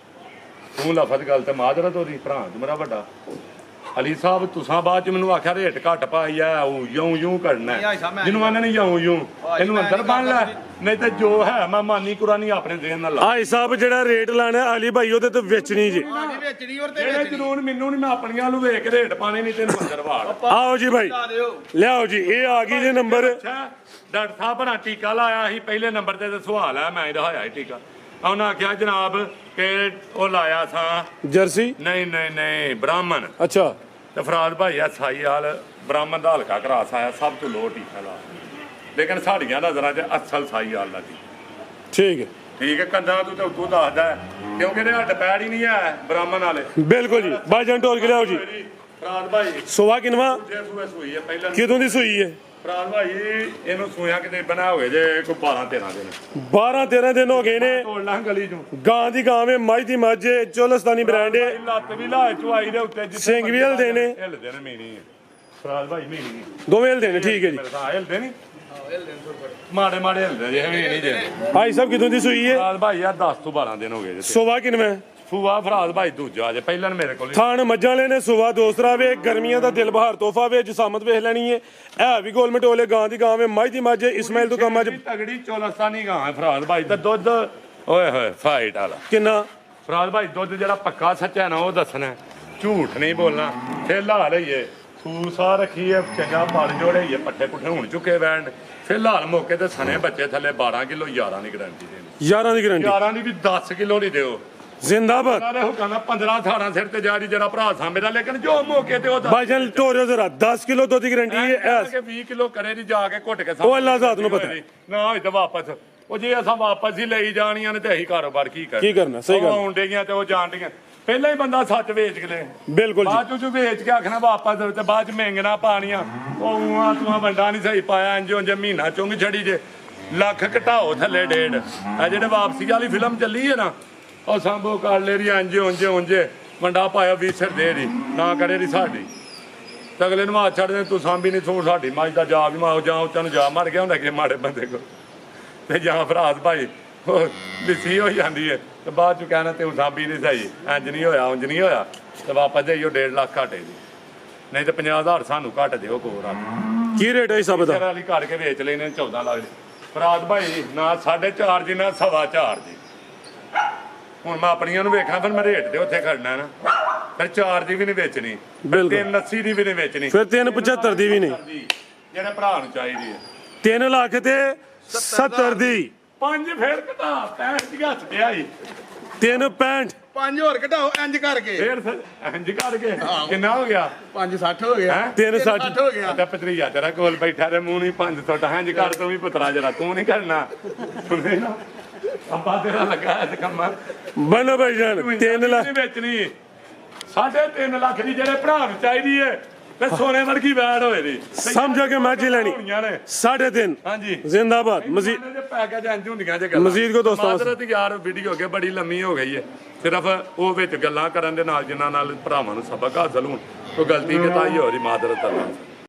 ਤੂੰ ਲਫ਼ਜ਼ ਗੱਲ ਤੇ ਮਾਜ਼ਰਤ ਉਹਦੀ ਭਰਾ ਮੇਰਾ ਵੱਡਾ ਅਲੀ ਸਾਹਿਬ ਤੁਸਾਂ ਬਾਅਦ ਚ ਮੈਨੂੰ ਆਖਿਆ ਰੇਟ ਘੱਟ ਪਾਈ ਆ ਉਹ ਯੂੰ ਕਰਨਾ ਜਿਹਨੂੰ ਆਨੇ ਨਹੀਂ ਯੂੰ ਇਹਨੂੰ ਅੰਦਰ ਬੰਨ ਲੈ ਨਹੀਂ ਤੇ ਜੋ ਹੈ ਮੈਂ ਮਾਨੀ ਕੁਰਾਨੀ ਆਪਣੇ ਦੇਣ ਨਾਲ ਆਈ ਸਾਹਿਬ ਜਿਹੜਾ ਰੇਟ ਲਾਣਾ ਅਲੀ ਭਾਈ ਉਹਦੇ ਤੇ ਵੇਚਣੀ ਜੀ ਜਿਹੜੇ ਜਨੂਨ ਮੈਨੂੰ ਨਹੀਂ ਮੈਂ ਆਪਣੀਆਂ ਨੂੰ ਵੇਖ ਰੇਟ ਪਾਣੇ ਨਹੀਂ ਤੈਨੂੰ ਅੰਦਰ ਵਾੜ ਆਓ ਜੀ ਭਾਈ ਲਿਆਓ ਜੀ ਇਹ ਆ ਗਈ ਜੀ ਨੰਬਰ ਡਾਕਟਰ ਸਾਹਿਬ ਬਣਾ ਟੀਕਾ ਲਾਇਆ ਸੀ ਪਹਿਲੇ ਨੰਬਰ ਤੇ ਸਵਾਲ ਹੈ ਮੈਂ ਇਹਦਾ ਹੋਇਆ ਟੀਕਾ ਉਹਨਾਂ ਆਖਿਆ ਜਨਾਬ ਕਿ ਉਹ ਲਾਇਆ ਸਾਂ ਜਰਸੀ ਨਹੀਂ ਬ੍ਰਾਹਮਣ ਅੱਛਾ ਤੇ ਫਰਾਦ ਭਾਈ ਆ ਸਾਈ ਹਾਲ ਬ੍ਰਾਹਮਣ ਦਾ ਹਲਕਾ ਕਰਾਸ ਆਇਆ ਸਭ ਤੋਂ ਲੋ ਟੀਕਾ ਲਾ ਲੇਕਿਨ ਸਾਡੀਆਂ ਨਜ਼ਰਾਂ 'ਚ ਅਸਲ ਸਾਈ ਹਾਲ ਲੱਗੀ ਠੀਕ ਹੈ ਕੰਨਾਂ ਤੂੰ ਤੇ ਉਤੋਂ ਦੱਸਦਾ ਕਿਉਂਕਿ ਇਹਦੇ ਹੱਡ ਪੈੜ ਹੀ ਨਹੀਂ ਹੈ ਬ੍ਰਾਹਮਣ ਵਾਲੇ ਬਿਲਕੁਲ ਜੀ ਬਾਜਨ ਢੋਲ ਕੇ ਲਿਆਓ ਜੀ ਫਰਾਦ ਭਾਈ ਸੋਵਾ ਕਿਨਵਾ ਜੇ ਸੂਏ ਸੂਈ ਹੈ ਪਹਿਲਾਂ ਕਿਦੋਂ ਦੀ ਸੂਈ ਹੈ ਫਰਾਦ ਭਾਈ ਇਹਨੂੰ ਸੂਇਆ ਕਿਤੇ ਬਣਾ ਹੋਏ ਜੇ ਕੋਈ 12-13 ਦਿਨ 12-13 ਦਿਨ ਹੋ ਗਏ ਨੇ ਤੋੜਨਾ ਗਲੀ ਚੋਂ ਗਾਂ ਦੀ ਗਾਂ ਵੇ ਮੱਝ ਦੀ ਮੱਝ ਚੋਲਸਤਾਨੀ ਬ੍ਰਾਂਡ ਹੈ ਲੱਤ ਵੀ ਲਾਏ ਚੁਆਈ ਦੇ ਉੱਤੇ ਸਿੰਘ ਵੀ ਹਿਲਦੇ ਨੇ ਹਿਲਦੇ ਨੇ ਮੀਨੀ ਫਰਾਦ ਭਾਈ ਮੀਨੀ ਦੋਵੇਂ ਹਿਲਦੇ ਨੇ ਠੀਕ ਹੈ ਜੀ ਹਿਲਦੇ ਨਹੀਂ ਮਾੜੇ ਹਿਲਦੇ ਜੇ ਨਹੀਂ ਜੇ ਭਾਈ ਸਾਹਿਬ ਕਿਦੋਂ ਦੀ ਸੂਈ ਹੈ ਫਰਾਦ ਭਾਈ ਆ 10 ਤੋਂ 12 ਦਿਨ ਹੋ ਗਏ ਜੇ ਸੋਵਾ ਕਿਨਵਾ ਫੂਆ ਫਰਾਦ ਭਾਈ ਦੂਜਾ ਜੇ ਪਹਿਲਾਂ ਮੇਰੇ ਕੋਲ ਥਾਣ ਮੱਝਾਂ ਵਾਲੇ ਨੇ ਸੁਵਾ ਦੋਸਰਾ ਵੇ ਗਰਮੀਆਂ ਦਾ ਦਿਲ ਬਹਾਰ ਤੋਹਫਾ ਵੇ ਜਸਾਮਤ ਵੇਖ ਲੈਣੀ ਹੈ ਇਹ ਵੀ ਗੋਲਮਟ ਹੋਲੇ ਗਾਂ ਦੀ ਗਾਂ ਵੇ ਮੱਝ ਦੀ ਮੱਝ ਇਸਮਾਈਲ ਤੋਂ ਕੰਮ ਅੱਜ ਤਗੜੀ ਚੋਲਸਤਾਨੀ ਗਾਂ ਹੈ ਫਰਾਦ ਭਾਈ ਤਾਂ ਦੁੱਧ ਓਏ ਹੋਏ ਫਾਈਟ ਵਾਲਾ ਕਿੰਨਾ ਫਰਾਦ ਭਾਈ ਦੁੱਧ ਜਿਹੜਾ ਪੱਕਾ ਸੱਚਾ ਨਾ ਉਹ ਦੱਸਣਾ ਝੂਠ ਨਹੀਂ ਬੋਲਣਾ ਫੇਰ ਲਾ ਲਈਏ ਸੂਸਾ ਰੱਖੀਏ ਚੰਗਾ ਪਲ ਜੋੜੇਈਏ ਪੱਠੇ ਪੁੱਠੇ ਹੁਣ ਚੁੱਕੇ ਬੈਣ ਫਿਲਹਾਲ ਮੌਕੇ ਤੇ ਸਣੇ ਬੱਚੇ ਥੱਲੇ 12 ਕਿਲੋ 11 ਦੀ ਗਰੰਟੀ ਦੇਣੀ 11 ਦੀ ਗਰੰਟੀ 11 ਦੀ ਵੀ 10 ਕਿਲੋ ਨਹੀਂ ਦਿਓ ਜ਼ਿੰਦਾਬਾਦ ਸਾਰੇ ਹੁਕਮ 15-18 ਸਿਰ ਤੇ ਜਾਰੀ ਜਿਹੜਾ ਭਰਾ ਸਾਂਭੇਦਾ ਲੇਕਿਨ ਜੋ ਮੌਕੇ ਤੇ ਉਹ ਭਾਈਜਾਨ ਢੋਰਿਓ ਜ਼ਰਾ 10 ਕਿਲੋ ਦੁੱਧ ਦੀ ਗਰੰਟੀ ਹੈ ਕਿ 20 ਕਿਲੋ ਕਰੇ ਦੀ ਜਾ ਕੇ ਘੁੱਟ ਕੇ ਉਹ ਅੱਲਾ ਜ਼ਾਤ ਨੂੰ ਪਤਾ ਨਾ ਹੋਏ ਤਾਂ ਵਾਪਸ ਉਹ ਜੇ ਅਸਾਂ ਵਾਪਸ ਹੀ ਲਈ ਜਾਣੀਆਂ ਨੇ ਤੇ ਅਸੀਂ ਕਾਰੋਬਾਰ ਕੀ ਕਰਨਾ ਸਹੀ ਗੱਲ ਆਉਂਦੇ ਗਿਆ ਤੇ ਉਹ ਜਾਣ ਡੀਆਂ ਪਹਿਲਾਂ ਹੀ ਬੰਦਾ ਸੱਚ ਵੇਚ ਕੇ ਲੈ ਬਿਲਕੁਲ ਜੀ ਬਾਅਦ ਚ ਵੇਚ ਕੇ ਆਖਣਾ ਵਾਪਸ ਤੇ ਬਾਅਦ ਚ ਮਹਿੰਗਣਾ ਪਾਣੀਆਂ ਉਹ ਆ ਤੂੰ ਵੰਡਾ ਨਹੀਂ ਸਹੀ ਪਾਇਆ ਇੰਜੋ ਮਹੀਨਾ ਚੁੰਗ ਛੜੀ ਜੇ ਲੱਖ ਘਟਾਓ ਥੱਲੇ ਡੇਢ ਆ ਜਿਹੜੇ ਵਾਪਸੀ ਵਾਲੀ ਫਿਲਮ ਚੱਲੀ ਹੈ ਨਾ ਉਹ ਸਾਂਭੋ ਕਰ ਲੈ ਰਹੀ ਉਂਝੇ ਵੰਡਾ ਪਾਇਆ 20 ਸਿਰ ਦੇ ਦੀ ਨਾ ਕਰੇ ਦੀ ਸਾਡੀ ਤੇ ਅਗਲੇ ਨੂੰ ਹੱਥ ਛੱਡਦੇ ਤੂੰ ਸਾਂਭੀ ਨਹੀਂ ਤੂੰ ਸਾਡੀ ਮੱਝ ਦਾ ਜਾ ਵੀ ਮਾਓ ਜਾਂ ਤੈਨੂੰ ਜਾ ਮਰ ਗਿਆ ਹੁੰਦਾ ਕਿ ਮਾੜੇ ਬੰਦੇ ਕੋਲ ਤੇ ਜਾਂ ਫਰਾਦ ਭਾਈ ਲਿੱਸੀ ਹੋ ਜਾਂਦੀ ਹੈ ਤੇ ਬਾਅਦ ਚ ਕਹਿਣਾ ਤੇ ਸਾਂਭੀ ਨਹੀਂ ਸਹੀ ਇੰਜ ਨਹੀਂ ਹੋਇਆ ਉਂਝ ਨਹੀਂ ਹੋਇਆ ਤੇ ਵਾਪਸ ਜਾਈਓ 1.5 ਲੱਖ ਘਾਟੇ ਦੀ ਨਹੀਂ ਤੇ 50,000 ਸਾਨੂੰ ਘੱਟ ਦਿਓ ਕੋਰ ਆ ਕੀ ਰੇਟ ਹੈ ਸਭ ਦਾ ਵਾਲੀ ਘੜ ਕੇ ਵੇਚ ਲੈਨੇ 14 ਲੱਖ ਦੀ ਫਰਾਦ ਭਾਈ ਨਾ 4.5 ਜੀ ਨਾ 4.25 ਜੀ ਹੁਣ ਮੈਂ ਆਪਣੀਆਂ ਨੂੰ ਵੇਖਾਂ ਫਿਰ ਮੈਂ ਰੇਟ ਦੇ ਉੱਥੇ ਖੜਨਾ ਨਾ ਫਿਰ 4 ਦੀ ਵੀ ਨਹੀਂ ਵੇਚਣੀ 380 ਦੀ ਵੀ ਨਹੀਂ ਵੇਚਣੀ ਫਿਰ 375 ਦੀ ਵੀ ਨਹੀਂ ਜਿਹੜੇ ਭਰਾ ਨੂੰ ਚਾਹੀਦੀ ਹੈ 3 ਲੱਖ ਤੇ 70 ਦੀ 5 ਫੇਰ ਘਟਾ 65 ਦੀ ਹੱਥ ਪਿਆ ਹੀ 365 5 ਹੋਰ ਘਟਾਓ ਇੰਜ ਕਰਕੇ ਫੇਰ ਇੰਜ ਕਰਕੇ ਕਿੰਨਾ ਹੋ ਗਿਆ 560 ਹੋ ਗਿਆ 360 ਹੋ ਗਿਆ ਤੇ ਪਤਰੀਆ ਤੇਰਾ ਕੋਲ ਬੈਠਾ ਰੇ ਮੂੰਹ ਨਹੀਂ 500 ਇੰਜ ਕਰ ਤੂੰ ਵੀ ਪੁੱਤਰਾ ਜਰਾ ਤੂੰ ਨਹੀਂ ਕਰਨਾ ਸੁਣੇ ਨਾ ਅੱਬਾ ਤੇਰਾ ਲੱਗਾ ਇਸ ਕੰਮਾਂ ਬਨੋ ਭਾਈਜਾਨ 3 ਲੱਖ ਵੇਚਣੀ 3.5 ਲੱਖ ਦੀ ਜਿਹੜੇ ਭਰਾ ਨੂੰ ਚਾਹੀਦੀ ਹੈ ਤੇ ਸੋਨੇ ਵਰਗੀ ਵੈੜ ਹੋਏ ਦੀ ਸਮਝੋ ਕਿ ਮੱਝ ਲੈਣੀ 3.5 ਹਾਂਜੀ ਜ਼ਿੰਦਾਬਾਦ ਮਜ਼ੀਦ ਪੈਕੇਜ ਇੰਜ ਹੁੰਦੀਆਂ ਜੇ ਗੱਲਾਂ ਮਜ਼ੀਦ ਕੋ ਦੋਸਤਾਂ ਮਾਜ਼ਰਤ ਯਾਰ ਵੀਡੀਓ ਅੱਗੇ ਬੜੀ ਲੰਮੀ ਹੋ ਗਈ ਹੈ ਸਿਰਫ ਉਹ ਵਿੱਚ ਗੱਲਾਂ ਕਰਨ ਦੇ ਨਾਲ ਜਿਨ੍ਹਾਂ ਨਾਲ ਭਰਾਵਾਂ ਨੂੰ ਸਬਕ ਹਾਸਲ ਹੋਣ ਉਹ ਗਲਤੀ ਕਿਤਾਈ ਹੋ ਰਹੀ ਮਾਜ਼ਰਤ